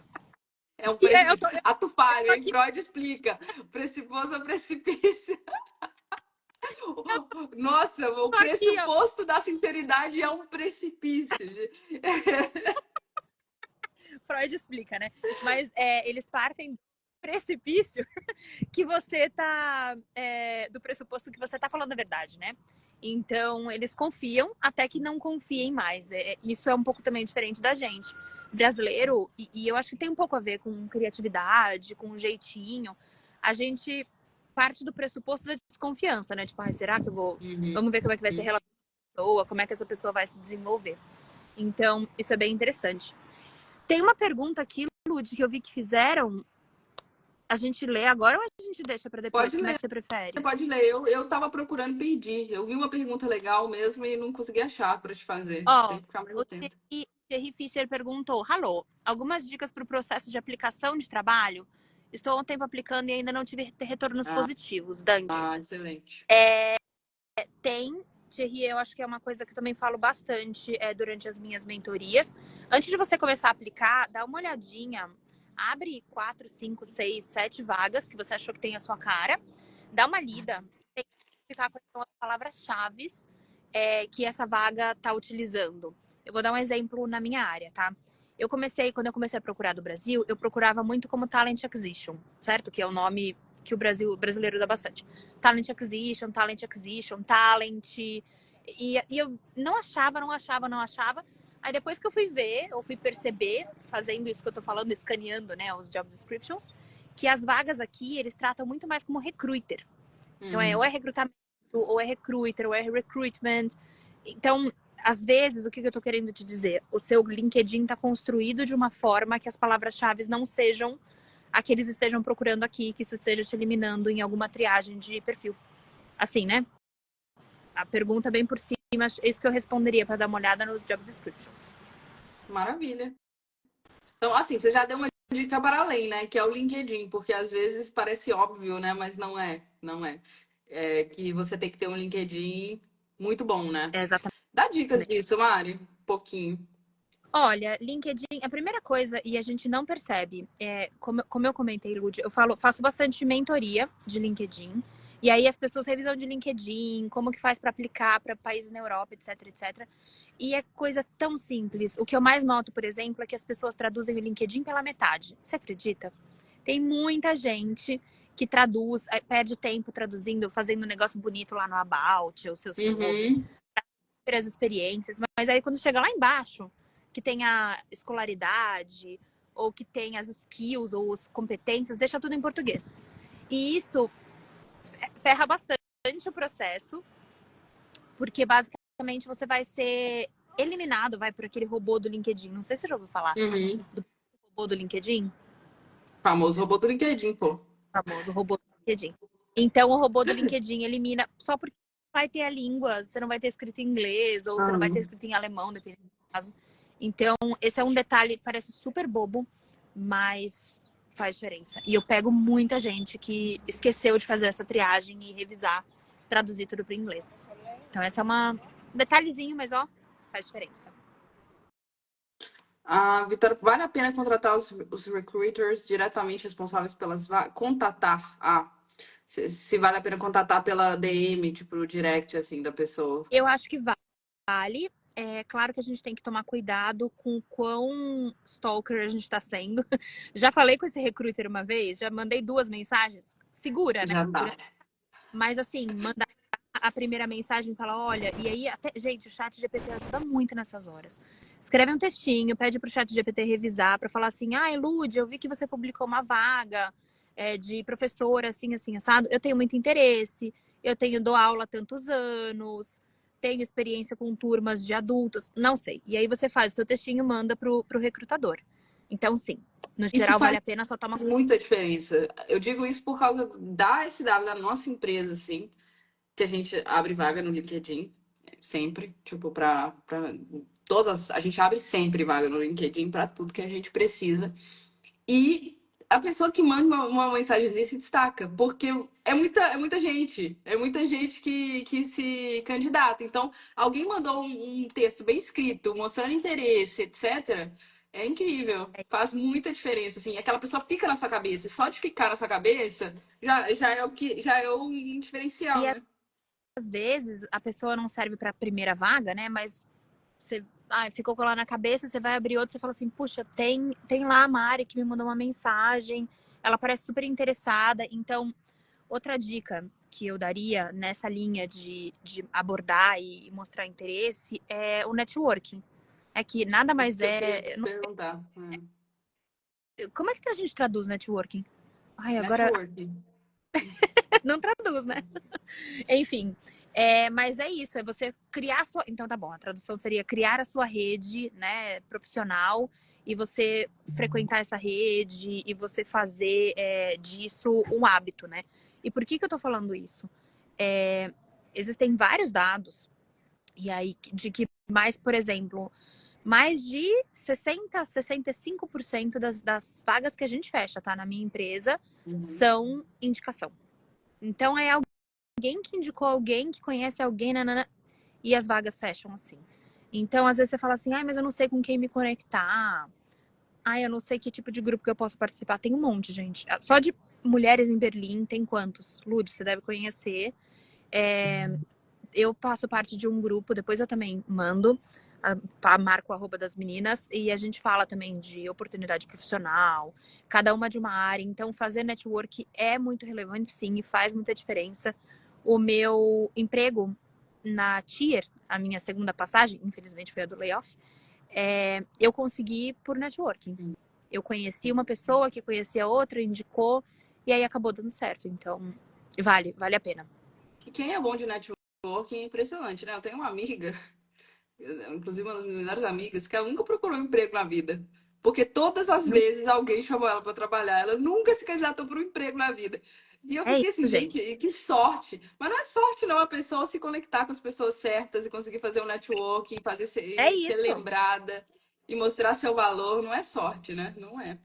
É um E eu precipício. tô, Ato falho, hein? aqui, Freud explica. Pressuposto é precipício. Nossa, o tô aqui, ó. pressuposto da sinceridade é um precipício. Freud explica, né? Mas eles partem do precipício que você tá. Do pressuposto que você tá falando a verdade, né? Então, eles confiam até que não confiem mais. Isso é um pouco também diferente da gente. Brasileiro, e eu acho que tem um pouco a ver com criatividade, com um jeitinho. A gente parte do pressuposto da desconfiança, né? Tipo, será que eu vou. Uhum. Vamos ver como é que vai ser a relação com a pessoa, como é que essa pessoa vai se desenvolver. Então, isso é bem interessante. Tem uma pergunta aqui, Lud, que eu vi que fizeram. A gente lê agora ou a gente deixa para depois? Pode Como é ler, que você prefere? pode ler. Eu tava procurando, perdi. Eu vi uma pergunta legal mesmo e não consegui achar para te fazer. Tem Ó, que ficar mais o atento. Thierry Fischer perguntou: Alô, algumas dicas para o processo de aplicação de trabalho? Estou há um tempo aplicando e ainda não tive retornos Ah, positivos. Danke. excelente. Tem, Thierry, eu acho que é uma coisa que eu também falo bastante durante as minhas mentorias. Antes de você começar a aplicar, dá uma olhadinha. Abre 4, 5, 6, 7 vagas que você achou que tem a sua cara. Dá uma lida. Tem que identificar quais são as palavras-chave que essa vaga está utilizando. Eu vou dar um exemplo na minha área, tá? Quando eu comecei a procurar do Brasil, eu procurava muito como Talent Acquisition, certo? Que é o nome que o brasileiro dá bastante. Talent Acquisition, Talent Acquisition, Talent. E eu não achava. Aí depois que eu fui ver, ou fui perceber, fazendo isso que eu tô falando, escaneando, né, os job descriptions, que as vagas aqui, eles tratam muito mais como recruiter. Então, ou é recrutamento, ou é recruiter, ou é recruitment. Então, às vezes, o que eu tô querendo te dizer? O seu LinkedIn tá construído de uma forma que as palavras-chave não sejam a que eles estejam procurando aqui, que isso esteja te eliminando em alguma triagem de perfil. Assim, né? A pergunta bem por cima, é isso que eu responderia para dar uma olhada nos job descriptions. Maravilha. Então, assim, você já deu uma dica para além, né? Que é o LinkedIn, porque às vezes parece óbvio, né? Mas não é, não é. É que você tem que ter um LinkedIn muito bom, né? É exatamente. Dá dicas disso, Mari, um pouquinho. Olha, LinkedIn, a primeira coisa, e a gente não percebe, como eu comentei, Lud, faço bastante mentoria de LinkedIn. E aí as pessoas revisam de LinkedIn, como que faz para aplicar para países na Europa, etc, etc. E é coisa tão simples. O que eu mais noto, por exemplo, é que as pessoas traduzem o LinkedIn pela metade. Você acredita? Tem muita gente que traduz, perde tempo traduzindo, fazendo um negócio bonito lá no About, o seu CV, Uhum. as experiências, mas aí quando chega lá embaixo, que tem a escolaridade, ou que tem as skills ou as competências, deixa tudo em português. E isso ferra bastante o processo, porque basicamente você vai ser eliminado, vai por aquele robô do LinkedIn. Não sei se você já ouviu falar Uhum. do robô do LinkedIn, Famoso robô do LinkedIn, pô. famoso robô do LinkedIn. Então o robô do LinkedIn elimina só porque vai ter a língua, você não vai ter escrito em inglês ou você não vai ter escrito em alemão, dependendo do caso. Então, esse é um detalhe, parece super bobo, mas faz diferença. E eu pego muita gente que esqueceu de fazer essa triagem e revisar, traduzir tudo para inglês. Então, essa é um detalhezinho, mas ó, faz diferença. Ah, Vitória, vale a pena contratar os recruiters diretamente responsáveis pelas vagas? Contatar. Se vale a pena contatar pela DM, tipo, o direct, assim, da pessoa. Eu acho que vale. É claro que a gente tem que tomar cuidado com o quão stalker a gente está sendo. Já falei com esse recruiter uma vez, já mandei 2 mensagens. Segura, né? Já tá. Mas assim, mandar a primeira mensagem e falar, olha, e aí até, gente, o chat GPT ajuda muito nessas horas. Escreve um textinho, pede pro chat GPT revisar para falar assim, Lud, eu vi que você publicou uma vaga de professora assim, assim, assado. Eu tenho muito interesse, dou aula há tantos anos, tenho experiência com turmas de adultos, não sei. E aí você faz o seu textinho e manda pro recrutador. Então, sim, no Isso geral faz vale a pena, só toma. muita diferença. Eu digo isso por causa da SW, da nossa empresa, assim, que a gente abre vaga no LinkedIn, sempre, tipo, pra todas, a gente abre sempre vaga no LinkedIn para tudo que a gente precisa. E a pessoa que manda uma mensagenzinha se destaca, porque é muita gente que se candidata. Então, alguém mandou um texto bem escrito, mostrando interesse, etc. É incrível, faz muita diferença, assim. Aquela pessoa fica na sua cabeça, e só de ficar na sua cabeça já é o que já é um diferencial, E né? às vezes a pessoa não serve para a primeira vaga, né? Mas você ficou com ela na cabeça, você vai abrir outro, você fala assim, puxa, tem lá a Mari que me mandou uma mensagem, ela parece super interessada. Então, outra dica que eu daria nessa linha de abordar e mostrar interesse é o networking. É que nada Isso mais que eu queria é. perguntar. Como é que a gente traduz networking? Ai, agora Networking. não traduz, né? Enfim, mas é isso, é você criar a sua. Então tá bom, a tradução seria criar a sua rede, né, profissional, e você frequentar essa rede e você fazer disso um hábito, né? E por que eu tô falando isso? Existem vários dados, e aí, de que mais, por exemplo, mais de 60, 65% das vagas que a gente fecha, tá, na minha empresa, Uhum. são indicação. Então é alguém que indicou alguém, que conhece alguém, nanana, e as vagas fecham assim. Então, às vezes você fala assim, mas eu não sei com quem me conectar. Eu não sei que tipo de grupo que eu posso participar. Tem um monte, gente. Só de mulheres em Berlim, tem quantos? Lud, você deve conhecer. Eu faço parte de um grupo, depois eu também mando, marco o arroba das meninas, e a gente fala também de oportunidade profissional, cada uma de uma área. Então, fazer network é muito relevante, sim, e faz muita diferença. O meu emprego na Tier, a minha segunda passagem, infelizmente foi a do layoff, eu consegui por networking. Eu conheci uma pessoa que conhecia outra, indicou, e aí acabou dando certo. Então, vale a pena. E quem é bom de networking é impressionante, né? Eu tenho uma amiga, inclusive uma das minhas melhores amigas, que ela nunca procurou um emprego na vida. Porque todas as vezes alguém chamou ela para trabalhar, ela nunca se candidatou para um emprego na vida. E eu É fiquei assim, isso, gente. gente, que sorte. Mas não é sorte, não, a pessoa se conectar com as pessoas certas e conseguir fazer um networking, fazer É ser isso. lembrada e mostrar seu valor. Não é sorte, né? Não é.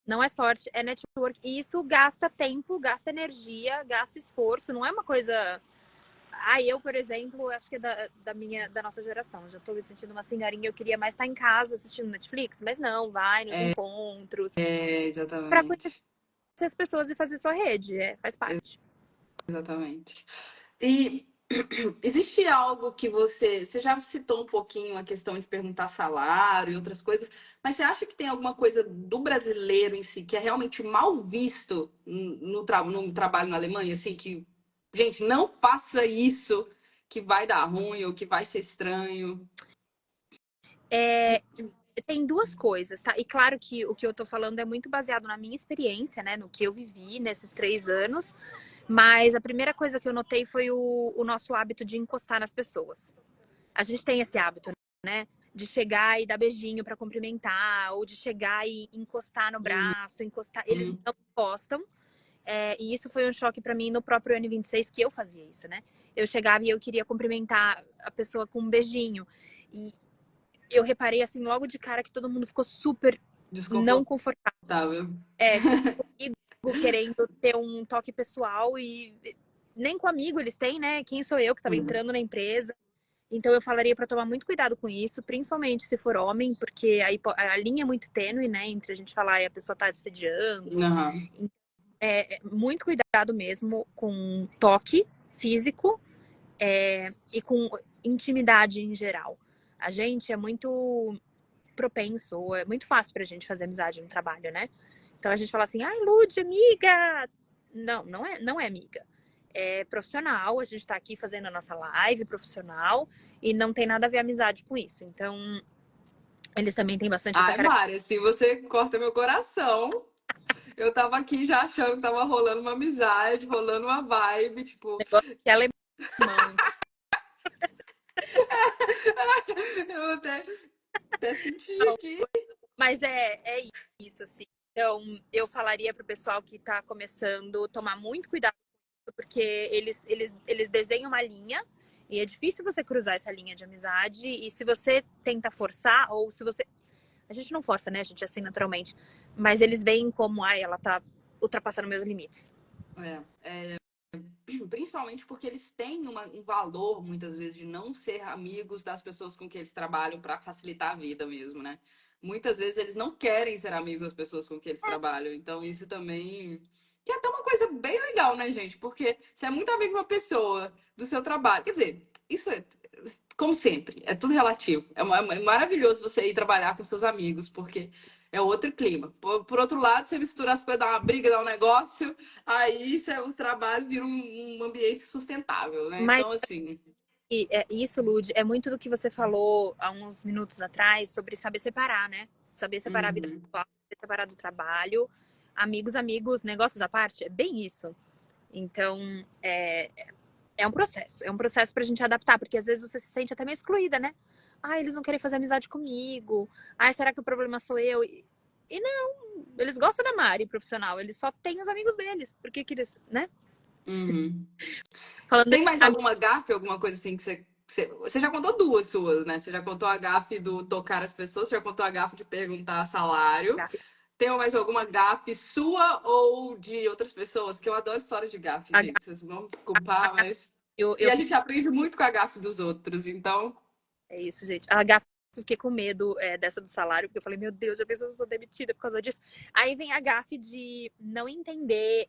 Não é sorte, é network. E isso gasta tempo, gasta energia, gasta esforço. Não é uma coisa. Eu, por exemplo, acho que é da nossa geração. Já tô me sentindo uma senhorinha. Eu queria mais estar em casa assistindo Netflix, mas não, vai nos encontros É, para conhecer exatamente. as pessoas e fazer sua rede. Faz parte. Exatamente. E existe algo que você já citou um pouquinho a questão de perguntar salário e outras coisas, mas você acha que tem alguma coisa do brasileiro em si que é realmente mal visto no trabalho na Alemanha, assim, que, gente, não faça isso que vai dar ruim ou que vai ser estranho? Tem duas coisas, tá? E claro que o que eu tô falando é muito baseado na minha experiência, né? No que eu vivi nesses 3 anos. Mas a primeira coisa que eu notei foi o nosso hábito de encostar nas pessoas. A gente tem esse hábito, né? De chegar e dar beijinho para cumprimentar, ou de chegar e encostar no braço, encostar. Eles Hum. não gostam. E isso foi um choque para mim no próprio N26 que eu fazia isso, né? Eu chegava e eu queria cumprimentar a pessoa com um beijinho. E eu reparei, assim, logo de cara que todo mundo ficou super não confortável. Desconfortável. Comigo, querendo ter um toque pessoal e nem com amigo eles têm, né? Quem sou eu que estava Hum. entrando na empresa? Então eu falaria para tomar muito cuidado com isso, principalmente se for homem, porque aí a linha é muito tênue, né, entre a gente falar e a pessoa tá assediando. Aham. Muito cuidado mesmo com toque físico e com intimidade em geral. A gente é muito propenso, é muito fácil pra gente fazer amizade no trabalho, né? Então a gente fala assim, ai, Lud, amiga! Não, não é amiga. É profissional, a gente tá aqui fazendo a nossa live profissional e não tem nada a ver amizade com isso. Então, eles também têm bastante essa Ai, característica. Mari, assim você corta meu coração. Eu tava aqui já achando que tava rolando uma amizade, rolando uma vibe, tipo, Que é alemão, Eu até senti aqui. Mas é isso, assim. Então, eu falaria pro pessoal que tá começando tomar muito cuidado, porque eles desenham uma linha e é difícil você cruzar essa linha de amizade. E se você tenta forçar, ou se você. A gente não força, né? A gente é assim naturalmente. Mas eles veem como, ai, ela tá ultrapassando meus limites. Principalmente porque eles têm um valor, muitas vezes, de não ser amigos das pessoas com que eles trabalham para facilitar a vida mesmo, né? Muitas vezes eles não querem ser amigos das pessoas com que eles trabalham. Então, isso também. Que é até uma coisa bem legal, né, gente? Porque você é muito amigo de uma pessoa do seu trabalho. Quer dizer, isso é, como sempre, é tudo relativo. É maravilhoso você ir trabalhar com seus amigos, porque é outro clima. Por outro lado, você mistura as coisas, dá uma briga, dá um negócio, aí o trabalho vira um ambiente sustentável, né? Mas Então, assim. isso, Lud, é muito do que você falou há uns minutos atrás sobre saber separar, né? Saber separar a vida Uhum, pessoal, saber separar do trabalho, amigos, negócios à parte, é bem isso. Então, é um processo pra gente adaptar, porque às vezes você se sente até meio excluída, né? Ah, eles não querem fazer amizade comigo. Ah, será que o problema sou eu? E não, eles gostam da Mari profissional, eles só têm os amigos deles. Por que que eles, né? uhum. Falando Tem de mais alguma gafe, alguma coisa assim que você já contou duas suas, né? Você já contou a gafe do tocar as pessoas, você já contou a gafe de perguntar salário. gafe. Tem mais alguma gafe sua ou de outras pessoas? Que eu adoro história de gafe, A gente. Vocês vão me desculpar, gafe, mas. eu, E eu a gente aprende muito com a gafe dos outros, então. É isso, gente. A gafe, eu fiquei com medo dessa do salário, porque eu falei, meu Deus, já pensou se eu sou demitida por causa disso? Aí vem a gafe de não entender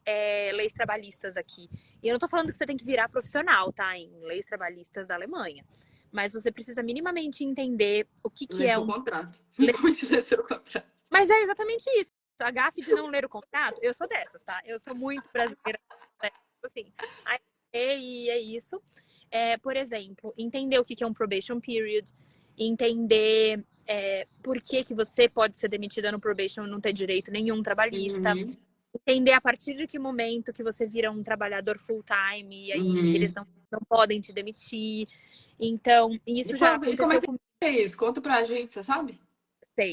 leis trabalhistas aqui. E eu não tô falando que você tem que virar profissional, tá? Em leis trabalhistas da Alemanha. Mas você precisa minimamente entender o que, que Lê é seu um. contrato. Muito ler seu contrato. Mas é exatamente isso. A gafe de não ler o contrato, eu sou dessas, tá? Eu sou muito brasileira. Né? Assim, aí é isso. Por exemplo, entender o que é um probation period, entender por que você pode ser demitida no probation e não ter direito nenhum trabalhista, Uhum, entender a partir de que momento que você vira um trabalhador full-time e aí eles uhum. não podem te demitir. Então, isso já E como é aconteceu que comigo. é isso? Conta pra gente, você sabe?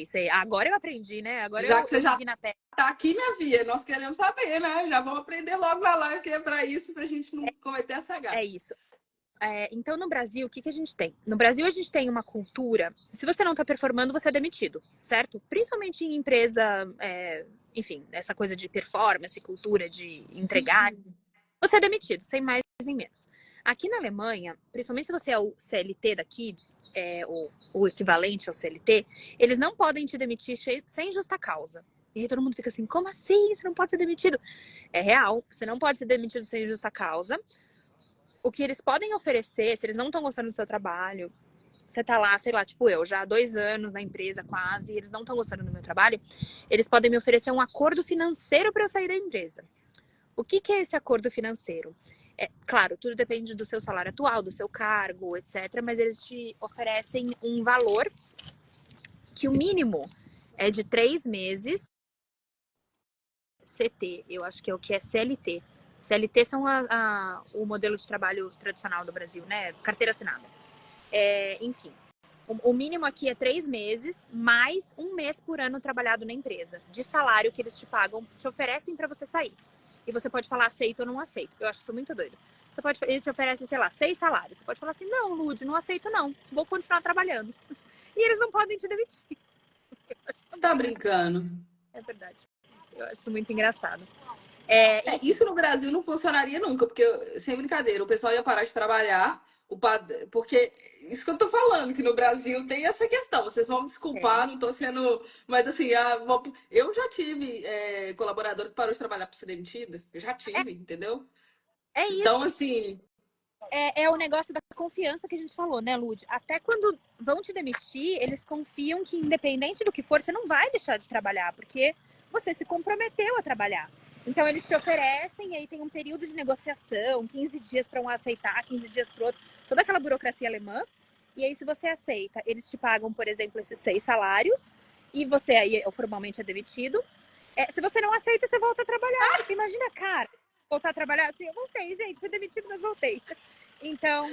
Sei. Agora eu aprendi, né? Agora Já que você eu já vivi na pele. tá aqui, minha filha, nós queremos saber, né? Já vamos aprender logo na live que é pra isso, pra gente não cometer essa É gafe. isso. Então, no Brasil, o que a gente tem? No Brasil, a gente tem uma cultura. Se você não está performando, você é demitido, certo? Principalmente em empresa, enfim, essa coisa de performance, cultura de entregar. Você é demitido, sem mais nem menos. Aqui na Alemanha, principalmente se você é o CLT daqui, o equivalente ao CLT, eles não podem te demitir sem justa causa. E aí todo mundo fica assim: como assim? Você não pode ser demitido? É real, você não pode ser demitido sem justa causa. O que eles podem oferecer, se eles não estão gostando do seu trabalho, você tá lá, sei lá, tipo eu, já há 2 anos na empresa quase, e eles não estão gostando do meu trabalho, eles podem me oferecer um acordo financeiro para eu sair da empresa. O que é esse acordo financeiro? Claro, tudo depende do seu salário atual, do seu cargo, etc. Mas eles te oferecem um valor que o mínimo é de 3 meses CT, eu acho que é o que é CLT. CLT são o modelo de trabalho tradicional do Brasil, né? Carteira assinada. Enfim, o mínimo aqui é 3 meses, mais 1 mês por ano trabalhado na empresa, de salário que eles te pagam, te oferecem para você sair. E você pode falar aceito ou não aceito. Eu acho isso muito doido. Eles te oferecem, sei lá, 6 salários. Você pode falar assim, não, Lud, não aceito não, vou continuar trabalhando. E eles não podem te demitir. Você tá brincando? É verdade. Eu acho isso muito engraçado. Enfim, Isso no Brasil não funcionaria nunca, porque, sem brincadeira, o pessoal ia parar de trabalhar, porque isso que eu tô falando, que no Brasil tem essa questão. Vocês vão me desculpar, tem. não tô sendo. Mas assim, eu já tive colaborador que parou de trabalhar para ser demitida. Eu já É, tive, entendeu? é Então, isso. assim. É o negócio da confiança que a gente falou, né, Lud? Até quando vão te demitir, eles confiam que, independente do que for, você não vai deixar de trabalhar, porque você se comprometeu a trabalhar. Então, eles te oferecem, e aí tem um período de negociação, 15 dias para um aceitar, 15 dias para o outro, toda aquela burocracia alemã. E aí, se você aceita, eles te pagam, por exemplo, esses 6 salários, e você aí formalmente é demitido. Se você não aceita, você volta a trabalhar. Imagina, cara, voltar a trabalhar assim, eu voltei, gente, fui demitido, mas voltei. Então,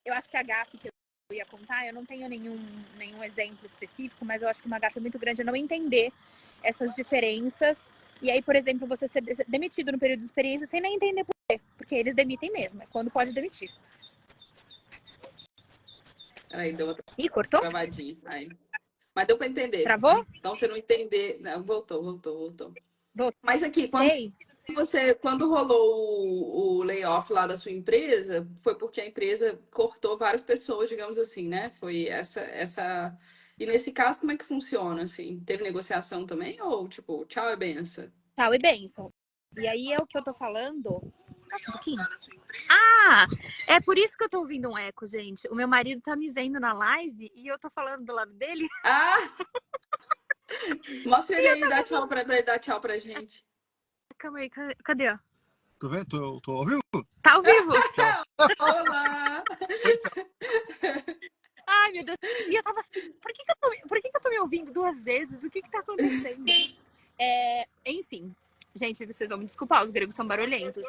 eu acho que a gafe que eu ia contar, eu não tenho nenhum exemplo específico, mas eu acho que uma gafe muito grande é não entender essas diferenças. E aí, por exemplo, você ser demitido no período de experiência sem nem entender por quê. Porque eles demitem mesmo, é quando pode demitir. Peraí, deu uma Ih, cortou? travadinha. Aí. Mas deu para entender. Travou? Então, você não entender... Não, voltou. Mas aqui, Voltei. quando rolou o layoff lá da sua empresa, foi porque a empresa cortou várias pessoas, digamos assim, né? Foi essa... E nesse caso, como é que funciona, assim? Teve negociação também? Ou, tipo, tchau é benção? Tal e benção. E aí é o que eu tô falando. Nossa, um pouquinho. Ah, é por isso que eu tô ouvindo um eco, gente. O meu marido tá me vendo na live e eu tô falando do lado dele. Ah! Mostra ele E eu aí, dá tava tchau pra ele, dá tchau pra gente. Calma aí, cadê? Tô vendo? Tô ao vivo? Tá ao vivo? Tchau. Olá! Oi, tchau. Ai, meu Deus. E eu tava assim, por que que eu tô me ouvindo duas vezes? O que que tá acontecendo? Enfim, gente, vocês vão me desculpar, os gregos são barulhentos.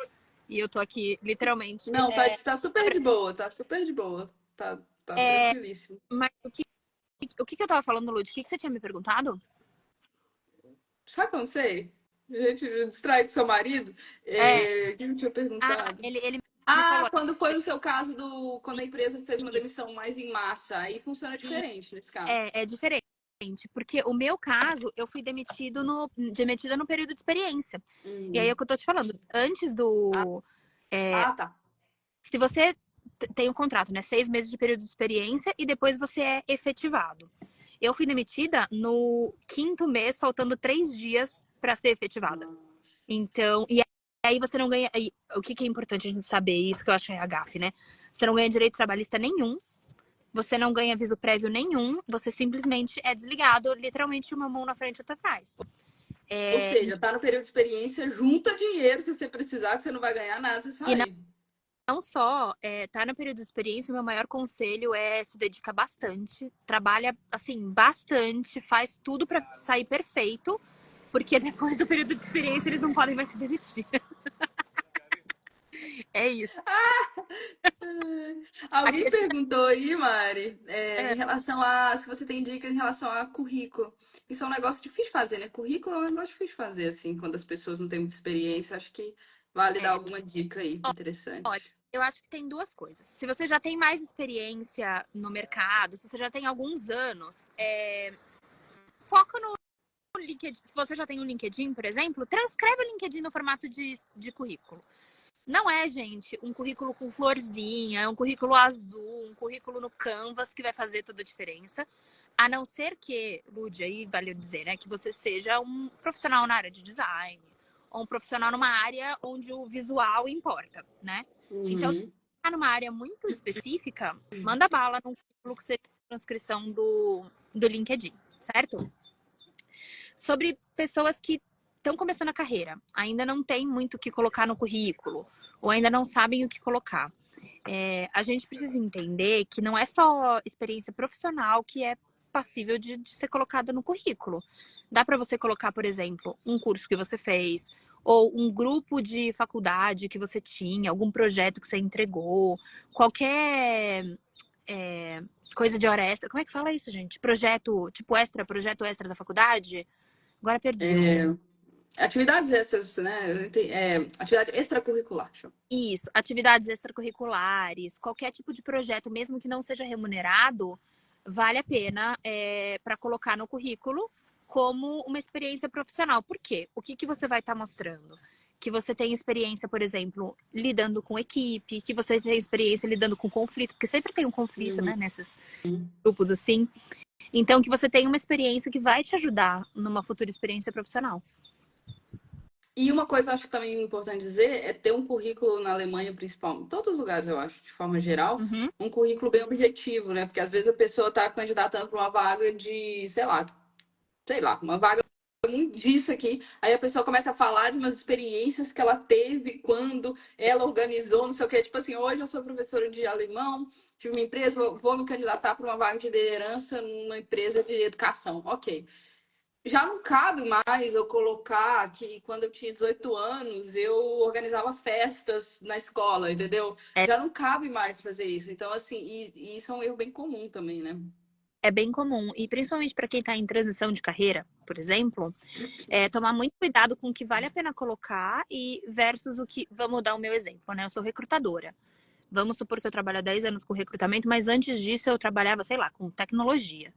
E eu tô aqui, literalmente. Não, tá super de boa, tá super de boa. Tá tranquilíssimo. Mas o que eu tava falando, Lud? O que você tinha me perguntado? Sabe o que eu não sei? A gente distrai com seu marido. O que eu tinha Ah, perguntado? ele me Ah, falou. quando foi no seu caso quando a empresa fez uma Isso. demissão mais em massa, aí funciona diferente nesse caso. É diferente. Porque o meu caso, eu fui demitida no período de experiência. E aí é o que eu tô te falando. Antes do. Tá. Se você tem um contrato, né? 6 meses de período de experiência e depois você é efetivado. Eu fui demitida no 5º mês, faltando 3 dias para ser efetivada. Então, e aí você não ganha. O que é importante a gente saber, isso que eu acho é a gafe, né? Você não ganha direito trabalhista nenhum, você não ganha aviso prévio nenhum, você simplesmente é desligado, literalmente uma mão na frente e outra atrás. Ou seja, tá no período de experiência, junta dinheiro se você precisar, que você não vai ganhar nada se E sair. não só tá no período de experiência, o meu maior conselho é se dedicar bastante, trabalha assim bastante, faz tudo para sair perfeito, porque depois do período de experiência eles não podem mais te demitir. É isso. Alguém Aqui, perguntou aí, Mari, em relação a se você tem dicas em relação a currículo. Isso é um negócio difícil de fazer, né? Currículo é um negócio difícil de fazer, assim, quando as pessoas não têm muita experiência. Acho que vale dar alguma dica aí olha, interessante. eu acho que tem duas coisas. Se você já tem mais experiência no mercado, se você já tem alguns anos, foca no LinkedIn. Se você já tem um LinkedIn, por exemplo, transcreve o LinkedIn no formato de currículo. Não é, gente, um currículo com florzinha, um currículo azul, um currículo no Canvas que vai fazer toda a diferença. A não ser que, Lud, aí vale dizer, né, que você seja um profissional na área de design, ou um profissional numa área onde o visual importa, né? Então, se você está numa área muito específica, manda bala num currículo que seja transcrição do LinkedIn, certo? Sobre pessoas que estão começando a carreira, ainda não tem muito o que colocar no currículo, ou ainda não sabem o que colocar. A gente precisa entender que não é só experiência profissional que é passível de ser colocada no currículo. Dá para você colocar, por exemplo, um curso que você fez, ou um grupo de faculdade que você tinha, algum projeto que você entregou, qualquer coisa de hora extra. Como é que fala isso, gente? Projeto, tipo projeto extra da faculdade? Agora perdi. Atividades extras, né? Atividade extracurricular, show. Isso, atividades extracurriculares, qualquer tipo de projeto, mesmo que não seja remunerado, vale a pena para colocar no currículo como uma experiência profissional. Por quê? O que você vai estar mostrando? Que você tem experiência, por exemplo, lidando com equipe, que você tem experiência lidando com conflito, porque sempre tem um conflito, né, nesses grupos assim. Então, que você tem uma experiência que vai te ajudar numa futura experiência profissional. E uma coisa eu acho que também é importante dizer é ter um currículo na Alemanha, principalmente, em todos os lugares, eu acho, de forma geral, um currículo bem objetivo, né? Porque às vezes a pessoa está candidatando para uma vaga de, sei lá, uma vaga muito disso aqui. Aí a pessoa começa a falar de umas experiências que ela teve quando ela organizou, não sei o quê. Tipo assim, hoje eu sou professora de alemão, tive uma empresa, vou me candidatar para uma vaga de liderança numa empresa de educação. Ok. Já não cabe mais eu colocar que quando eu tinha 18 anos eu organizava festas na escola, entendeu? É, Já não cabe mais fazer isso. Então, assim, e isso é um erro bem comum também, né? é bem comum. E principalmente para quem está em transição de carreira, por exemplo, tomar muito cuidado com o que vale a pena colocar e versus o que. Vamos dar o meu exemplo, né? Eu sou recrutadora. Vamos supor que eu trabalho há 10 anos com recrutamento, mas antes disso eu trabalhava, sei lá, com tecnologia.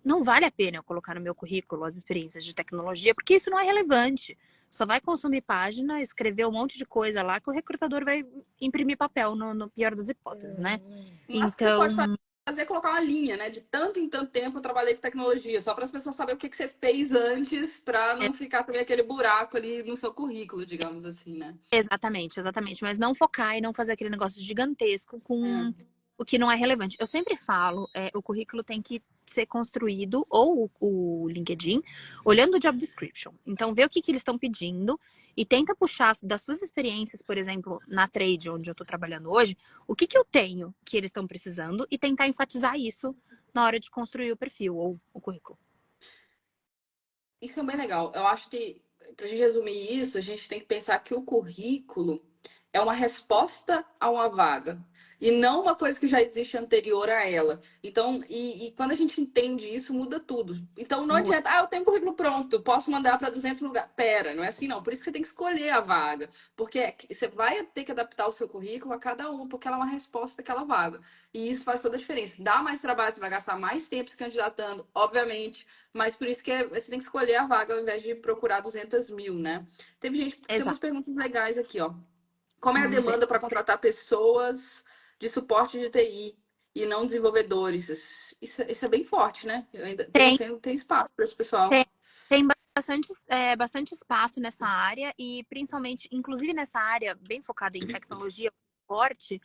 Não vale a pena eu colocar no meu currículo as experiências de tecnologia, porque isso não é relevante. Só vai consumir página, escrever um monte de coisa lá que o recrutador vai imprimir papel, no pior das hipóteses, né? O máximo que você pode Então, fazer é colocar uma linha, né? De tanto em tanto tempo eu trabalhei com tecnologia, só para as pessoas saberem o que que você fez antes, para não ficar também aquele buraco ali no seu currículo, digamos assim, né? exatamente, exatamente. Mas não focar e não fazer aquele negócio gigantesco com É. o que não é relevante. Eu sempre falo, o currículo tem que ser construído, ou o LinkedIn, olhando o job description. Então, vê o que eles estão pedindo e tenta puxar das suas experiências, por exemplo, na trade, onde eu estou trabalhando hoje, o que eu tenho que eles estão precisando e tentar enfatizar isso na hora de construir o perfil ou o currículo. Isso é bem legal. Eu acho que, para a gente resumir isso, a gente tem que pensar que o currículo é uma resposta a uma vaga e não uma coisa que já existe anterior a ela. Então, e quando a gente entende isso, muda tudo. Então, não adianta, eu tenho um currículo pronto, posso mandar para 200 lugares. Pera, não é assim não. Por isso que você tem que escolher a vaga, porque você vai ter que adaptar o seu currículo a cada um, porque ela é uma resposta àquela vaga. E isso faz toda a diferença. Dá mais trabalho, você vai gastar mais tempo se candidatando, obviamente, mas por isso que você tem que escolher a vaga ao invés de procurar 200 mil, né? Tem umas Exato. perguntas legais aqui, ó. Como é a Vamos ver. demanda para contratar pessoas de suporte de TI e não desenvolvedores? Isso é bem forte, né? Eu ainda Tem, tem espaço para esse pessoal. tem, tem bastante espaço nessa área e principalmente, inclusive nessa área bem focada em tecnologia forte,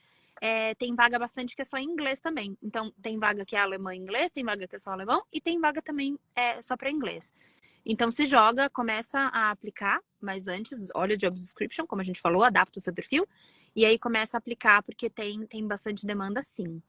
tem vaga bastante que é só em inglês também. Então, tem vaga que é alemão e inglês, tem vaga que é só alemão e tem vaga também só para inglês. Então, se joga, começa a aplicar, mas antes, olha o job description, como a gente falou, adapta o seu perfil e aí começa a aplicar porque tem bastante demanda sim.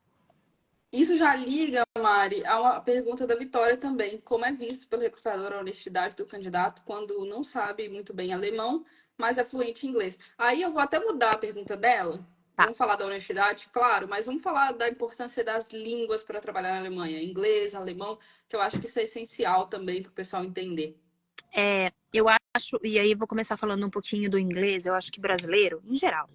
Isso já liga, Mari, a uma pergunta da Vitória também. Como é visto pelo recrutador a honestidade do candidato quando não sabe muito bem alemão, mas é fluente em inglês? Aí eu vou até mudar a pergunta dela. Tá. Vamos falar da honestidade, claro, mas vamos falar da importância das línguas para trabalhar na Alemanha. Inglês, alemão, que eu acho que isso é essencial também para o pessoal entender. Eu acho, e aí vou começar falando um pouquinho do inglês, eu acho que brasileiro, em geral,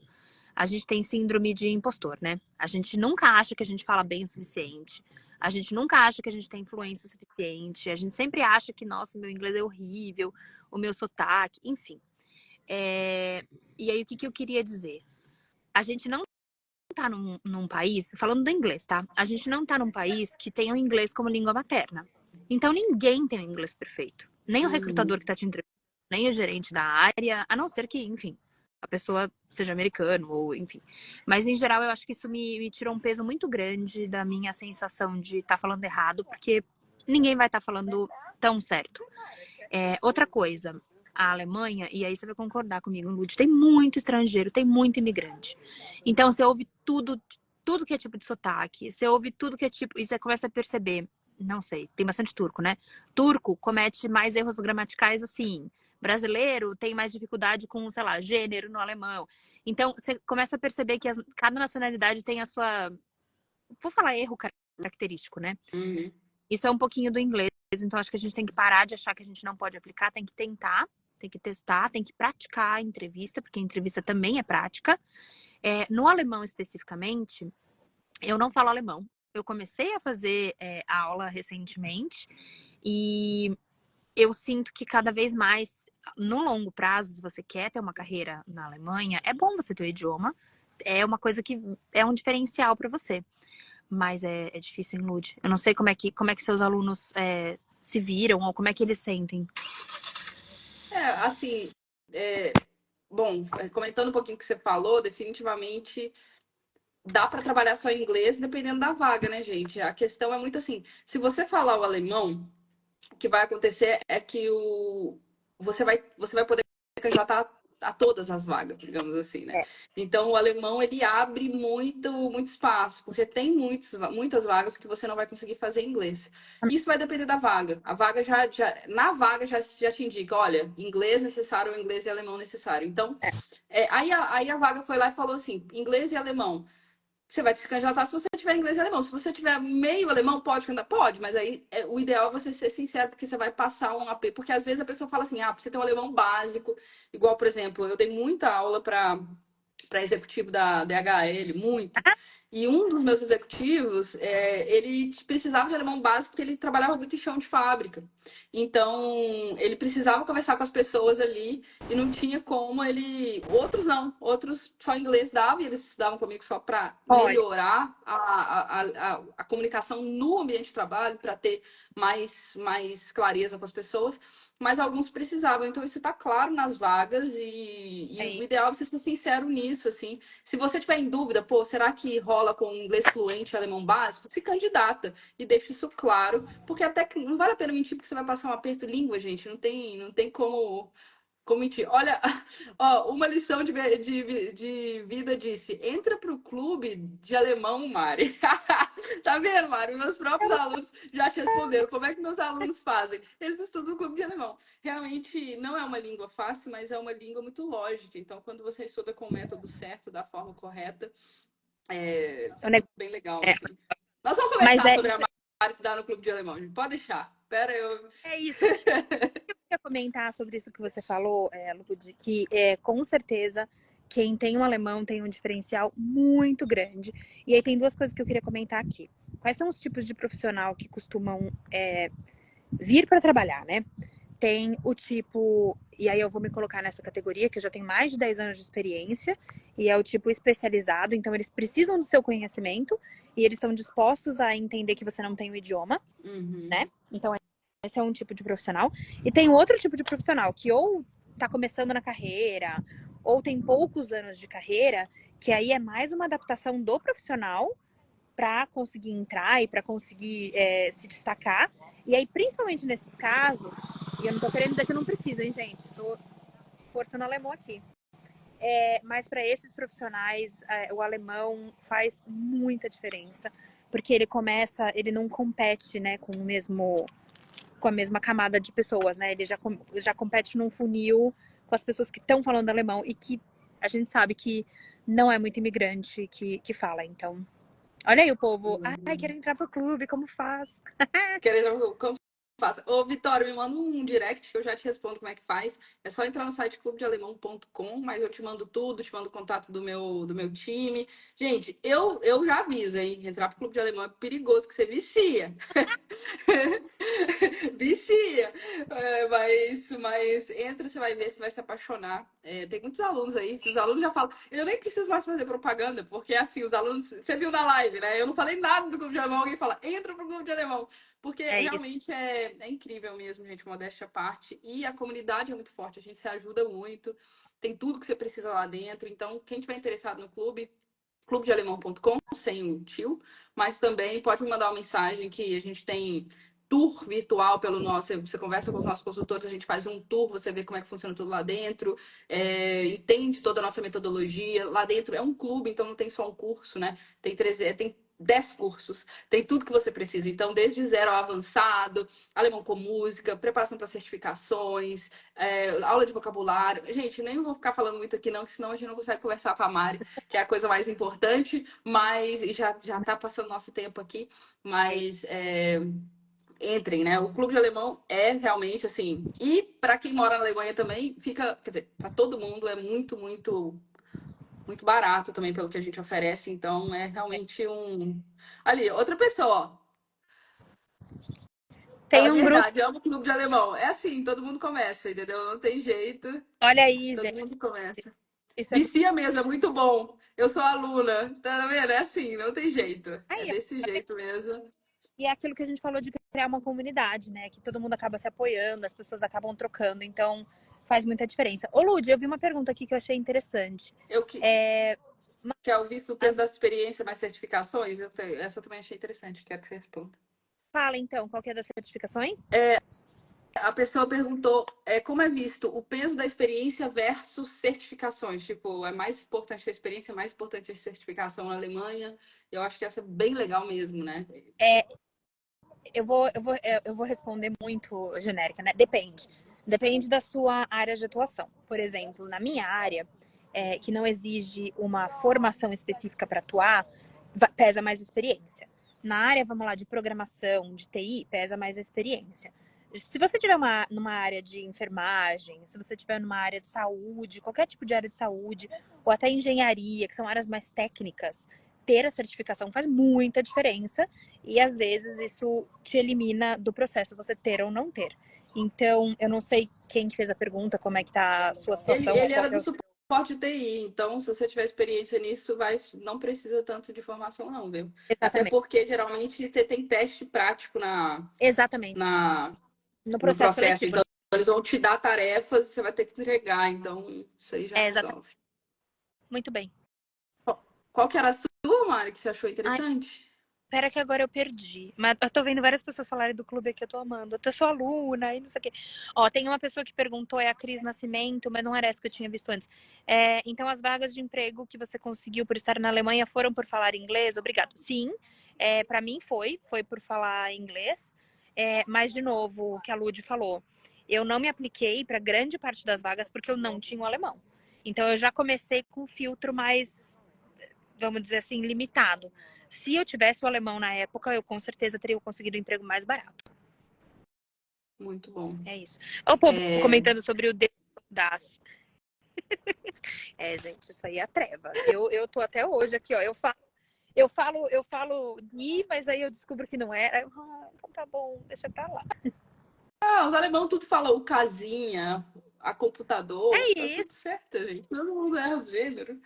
a gente tem síndrome de impostor, né? A gente nunca acha que a gente fala bem o suficiente. A gente nunca acha que a gente tem influência o suficiente. A gente sempre acha que, nossa, meu inglês é horrível, o meu sotaque, enfim. E aí, o que eu queria dizer? A gente não tá num país, falando do inglês, tá? A gente não tá num país que tenha o inglês como língua materna. Então, ninguém tem o inglês perfeito. Nem o recrutador que Uhum. tá te entrevistando, nem o gerente da área, a não ser que, enfim, a pessoa seja americano ou enfim. Mas em geral eu acho que isso me tirou um peso muito grande da minha sensação de estar falando errado, porque ninguém vai estar falando tão certo. Outra coisa, a Alemanha, e aí você vai concordar comigo, Lud, tem muito estrangeiro, tem muito imigrante. Então você ouve tudo que é tipo de sotaque, você ouve tudo que é tipo, e você começa a perceber, não sei, tem bastante turco, né? Turco comete mais erros gramaticais assim. Brasileiro tem mais dificuldade com, sei lá, gênero no alemão. Então, você começa a perceber que cada nacionalidade tem a sua. Vou falar erro característico, né? Uhum. Isso é um pouquinho do inglês, então acho que a gente tem que parar de achar que a gente não pode aplicar, tem que tentar, tem que testar, tem que praticar a entrevista, porque a entrevista também é prática. No alemão especificamente, eu não falo alemão. Eu comecei a fazer aula recentemente e eu sinto que cada vez mais, no longo prazo, se você quer ter uma carreira na Alemanha, é bom você ter o idioma. É uma coisa que é um diferencial para você. Mas é difícil em Lud. Eu não sei como é que seus alunos se viram ou como é que eles sentem. Assim, é, bom, comentando um pouquinho o que você falou, definitivamente dá para trabalhar só em inglês dependendo da vaga, né, gente? A questão é muito assim, se você falar o alemão, o que vai acontecer é que você vai poder candidatar a todas as vagas, digamos assim, né? É. Então, o alemão, ele abre muito espaço, porque tem muitas vagas que você não vai conseguir fazer em inglês. Isso vai depender da vaga. A vaga na vaga já te indica, olha, inglês necessário, inglês e alemão necessário. Então, aí a vaga foi lá e falou assim, inglês e alemão. Você vai se candidatar se você tiver inglês e alemão. Se você tiver meio alemão, pode candidatar? Pode, mas aí o ideal é você ser sincero, porque você vai passar um AP. Porque às vezes a pessoa fala assim, você tem um alemão básico. Igual, por exemplo, eu dei muita aula para executivo da DHL, muito. E um dos meus executivos, ele precisava de alemão básico porque ele trabalhava muito em chão de fábrica. Então, ele precisava conversar com as pessoas ali e não tinha como ele. Outros não, outros só inglês davam e eles estudavam comigo só para Olha, melhorar a comunicação no ambiente de trabalho, para ter mais clareza com as pessoas. Mas alguns precisavam, então isso está claro nas vagas e o ideal é você ser sincero nisso, assim. Se você tiver em dúvida, pô, será que rola com inglês fluente e alemão básico? Se candidata e deixa isso claro, porque até que não vale a pena mentir porque você vai passar um aperto de língua, gente, não tem como mentir. Olha, ó, uma lição de vida disse: entra pro clube de alemão, Mari. Tá vendo, Mari? Meus próprios alunos já te responderam. Como é que meus alunos fazem? Eles estudam no clube de alemão. Realmente não é uma língua fácil, mas é uma língua muito lógica. Então, quando você estuda com o método certo, da forma correta, fica bem legal, é, assim. Nós vamos mas conversar sobre a Mari estudar no clube de alemão, gente. Pode deixar. Pera, eu. é isso. Eu queria comentar sobre isso que você falou, Lud, que com certeza quem tem um alemão tem um diferencial muito grande. E aí tem duas coisas que eu queria comentar aqui. Quais são os tipos de profissional que costumam vir para trabalhar, né? Tem o tipo, e aí eu vou me colocar nessa categoria, que eu já tenho mais de 10 anos de experiência, e é o tipo especializado, então eles precisam do seu conhecimento e eles estão dispostos a entender que você não tem o idioma, né? Então esse é um tipo de profissional. E tem outro tipo de profissional que ou está começando na carreira, ou tem poucos anos de carreira, que aí é mais uma adaptação do profissional para conseguir entrar e para conseguir se destacar. E aí, principalmente nesses casos, e eu não tô querendo dizer que não precisa, hein, gente? Tô forçando alemão aqui. Mas para esses profissionais, o alemão faz muita diferença, porque ele não compete, né, com a mesma camada de pessoas, né? Ele já compete num funil com as pessoas que estão falando alemão e que a gente sabe que não é muito imigrante que fala. Então, olha aí o povo. Ai, quero entrar pro clube, como faz? Como faço? Ô, Vitória, me manda um direct que eu já te respondo como é que faz. É só entrar no site clubedealemão.com, mas eu te mando tudo, te mando o contato do meu time. Gente, eu já aviso, hein? Entrar pro clube de alemão é perigoso, que você vicia. Vicia. Mas entra, você vai ver, você vai se apaixonar. Tem muitos alunos aí. Se os alunos já falam, eu nem preciso mais fazer propaganda, porque assim, os alunos. Você viu na live, né? Eu não falei nada do clube de alemão, alguém fala, entra pro clube de alemão. Porque realmente é incrível mesmo, gente, modéstia à parte. E a comunidade é muito forte, a gente se ajuda muito. Tem tudo que você precisa lá dentro. Então, quem tiver interessado no clube, clubedealemão.com, sem o tio, mas também pode me mandar uma mensagem que a gente tem tour virtual pelo nosso. Você conversa com os nossos consultores, a gente faz um tour, você vê como é que funciona tudo lá dentro, entende toda a nossa metodologia. Lá dentro é um clube, então não tem só um curso, né? Tem 10 cursos, tem tudo que você precisa. Então, desde zero ao avançado, alemão com música, preparação para certificações, aula de vocabulário. Gente, nem vou ficar falando muito aqui, não, que senão a gente não consegue conversar com a Mari, que é a coisa mais importante, mas já tá passando nosso tempo aqui, mas entrem, né? O Clube de Alemão é realmente assim. E para quem mora na Alemanha também, fica, quer dizer, para todo mundo é muito barato também pelo que a gente oferece, então é realmente um. Ali, outra pessoa, ó. Tem Fala a um grupo. verdade, amo o Clube de Alemão. É assim, todo mundo começa, entendeu? Não tem jeito, Olha aí, todo gente. mundo começa. Isso é. Vicia mesmo, é muito bom. Eu sou aluna, tá vendo? É assim, não tem jeito. É Aí, desse jeito mesmo. e é aquilo que a gente falou de criar uma comunidade, né? Que todo mundo acaba se apoiando, as pessoas acabam trocando, então faz muita diferença. Ô, Lud, eu vi uma pergunta aqui que eu achei interessante. Eu que É, quer ouvir sobre o preço da experiência mais certificações? Essa eu também achei interessante, quero que você responda. Fala então, qual que é das certificações? A pessoa perguntou como é visto o peso da experiência versus certificações. Tipo, é mais importante a experiência, é mais importante a certificação na Alemanha. Eu acho que essa é bem legal mesmo, né? Eu vou responder muito genérica, né? Depende. Depende da sua área de atuação. Por exemplo, na minha área, que não exige uma formação específica para atuar, pesa mais experiência. Na área, vamos lá, de programação, de TI, pesa mais a experiência. Se você tiver numa área de enfermagem, se você tiver numa área de saúde, qualquer tipo de área de saúde, ou até engenharia, que são áreas mais técnicas, ter a certificação faz muita diferença e às vezes isso te elimina do processo, você ter ou não ter. Então, eu não sei quem que fez a pergunta, como é que tá a sua situação. Ele era do suporte de TI, então se você tiver experiência nisso, não precisa tanto de formação não, viu? Até Exatamente. porque geralmente você tem teste prático Exatamente. No no processo processo, seletivo. então eles vão te dar tarefas, você vai ter que entregar, então isso aí já Exatamente. resolve. Muito bem. Qual que era a sua, Mari, que você achou Ai, interessante? pera que agora eu perdi. Mas eu tô vendo várias pessoas falarem do clube aqui, eu tô amando. Eu tô sua aluna e não sei o quê. Ó, tem uma pessoa que perguntou, é a Cris Nascimento, mas não era essa que eu tinha visto antes. Então, as vagas de emprego que você conseguiu por estar na Alemanha foram por falar inglês? Obrigado. Sim, para mim foi por falar inglês. Mas, de novo, o que a Lud falou, eu não me apliquei para grande parte das vagas porque eu não tinha o alemão. Então, eu já comecei com um filtro mais, vamos dizer assim, limitado. Se eu tivesse o alemão na época, eu com certeza teria conseguido um emprego mais barato. Muito bom. É isso. Olha o povo comentando sobre o das. Gente, isso aí é a treva. Eu tô até hoje aqui, ó. Eu falo de, mas aí eu descubro que não era. Então tá bom, deixa pra lá. Os alemão tudo fala o casinha, a computador, É tá tudo isso. certo, gente. Todo mundo erra os gêneros.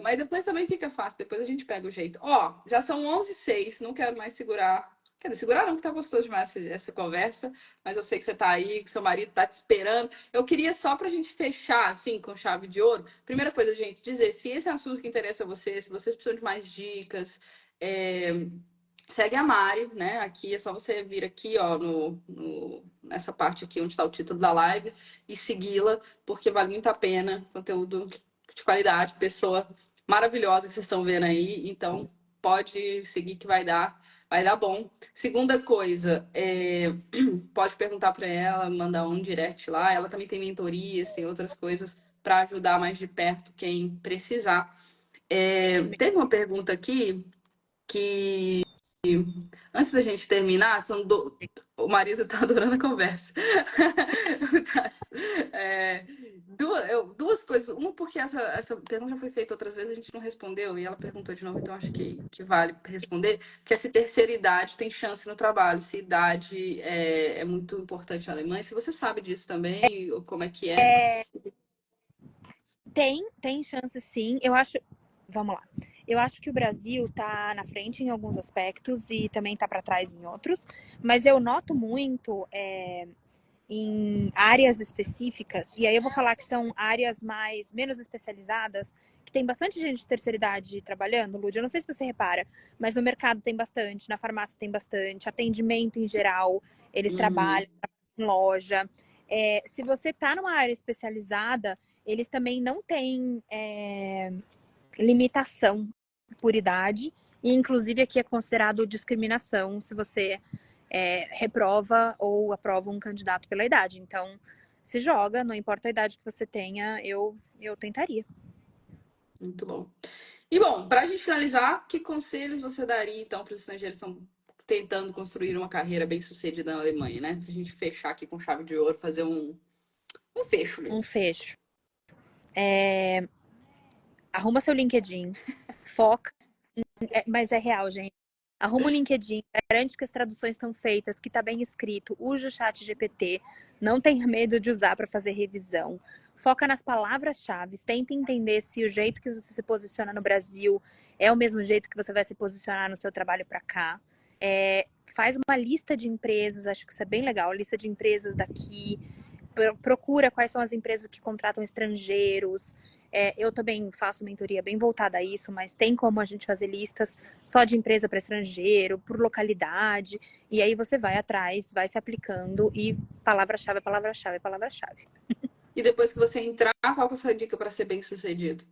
Mas depois também fica fácil, depois a gente pega o jeito. Ó, já são 11h06, não quero mais segurar. Quer dizer, segurar não, que tá gostoso demais essa conversa, mas eu sei que você tá aí, que seu marido tá te esperando. Eu queria só pra gente fechar, assim, com chave de ouro. Primeira coisa, gente, dizer se esse é um assunto que interessa a vocês, se vocês precisam de mais dicas, segue a Mari, né? Aqui é só você vir aqui, ó, nessa parte aqui onde está o título da live e segui-la, porque vale muito a pena. Conteúdo de qualidade, pessoa maravilhosa que vocês estão vendo aí. Então, pode seguir que vai dar bom. Segunda coisa, pode perguntar para ela, mandar um direct lá. Ela também tem mentorias, tem outras coisas para ajudar mais de perto quem precisar. Teve uma pergunta aqui que antes da gente terminar, o Marisa tá adorando a conversa. Duas coisas. Uma, porque essa pergunta já foi feita outras vezes, a gente não respondeu, e ela perguntou de novo, então acho que vale responder, que é se terceira idade tem chance no trabalho, se idade é muito importante na Alemanha. Se você sabe disso também, ou como é que é. Tem chance sim. Eu acho. Vamos lá. Eu acho que o Brasil tá na frente em alguns aspectos e também tá para trás em outros, mas eu noto muito em áreas específicas, e aí eu vou falar que são áreas menos especializadas, que tem bastante gente de terceira idade trabalhando, Lud. Eu não sei se você repara, mas no mercado tem bastante, na farmácia tem bastante, atendimento em geral, eles trabalham em loja. Se você tá numa área especializada, eles também não têm limitação por idade, e inclusive aqui é considerado discriminação se você reprova ou aprova um candidato pela idade. Então, se joga, não importa a idade que você tenha, eu tentaria. Muito bom. E bom, para a gente finalizar, que conselhos você daria então para os estrangeiros que estão tentando construir uma carreira bem sucedida na Alemanha, né? Para a gente fechar aqui com chave de ouro, fazer um fecho Um mesmo. fecho. Arruma seu LinkedIn, foca, mas é real, gente. Arruma o LinkedIn, garante que as traduções estão feitas, que está bem escrito, use o chat GPT, não tenha medo de usar para fazer revisão. Foca nas palavras-chave, tenta entender se o jeito que você se posiciona no Brasil é o mesmo jeito que você vai se posicionar no seu trabalho para cá. Faz uma lista de empresas, acho que isso é bem legal, lista de empresas daqui, procura quais são as empresas que contratam estrangeiros, Eu também faço mentoria bem voltada a isso, mas tem como a gente fazer listas só de empresa para estrangeiro, por localidade, e aí você vai atrás, vai se aplicando e palavra-chave, palavra-chave, palavra-chave. E depois que você entrar, qual que é a sua dica para ser bem-sucedido?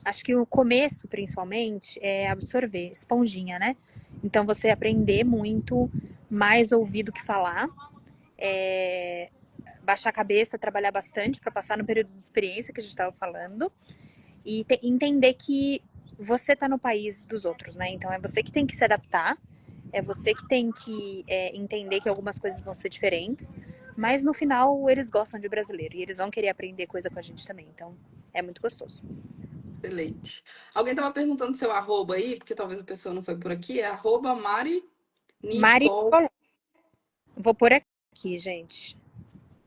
Acho que o começo, principalmente, é absorver, esponjinha, né? Então, você aprender muito, mais ouvir do que falar, baixar a cabeça, trabalhar bastante para passar no período de experiência que a gente estava falando e entender que você está no país dos outros, né? Então, é você que tem que se adaptar, é você que tem que entender que algumas coisas vão ser diferentes, mas no final eles gostam de brasileiro e eles vão querer aprender coisa com a gente também. Então, é muito gostoso. Excelente. Alguém tava perguntando seu arroba aí, porque talvez a pessoa não foi por aqui, é arroba Mari Mari Nicol... Vou pôr aqui, gente.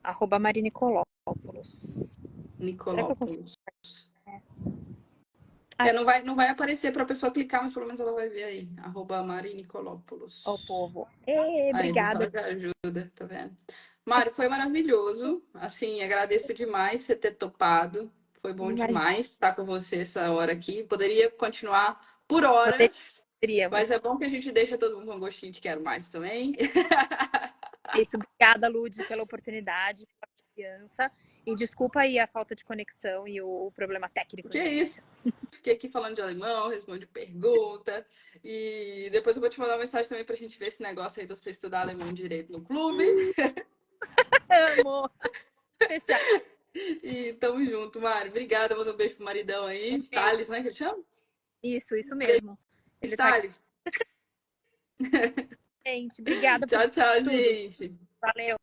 Arroba Mari Nicolopoulos. Será que eu consigo? Nicolopoulos. Não vai aparecer para a pessoa clicar, mas pelo menos ela vai ver aí. Arroba Mari Nicolopoulos. Ó, o povo. Aí, Obrigada. pessoal já ajuda, tá vendo? Mari, foi maravilhoso. Assim, agradeço demais você ter topado. Foi bom demais estar com você essa hora aqui. Poderia continuar por horas, mas é bom que a gente deixa todo mundo com um gostinho de quero mais também. Isso, obrigada, Lud, pela oportunidade, pela confiança. E desculpa aí a falta de conexão e o problema técnico. Que isso? Fiquei aqui falando de alemão, respondi pergunta. E depois eu vou te mandar uma mensagem também pra gente ver esse negócio aí de você estudar alemão direito no clube. Amo! Fechado. E tamo junto, Mari. Obrigada, manda um beijo pro maridão aí. Thales, né, que ele chama? Isso mesmo. Ele Thales. Gente, obrigada Tchau, por tchau, tudo. gente. Valeu.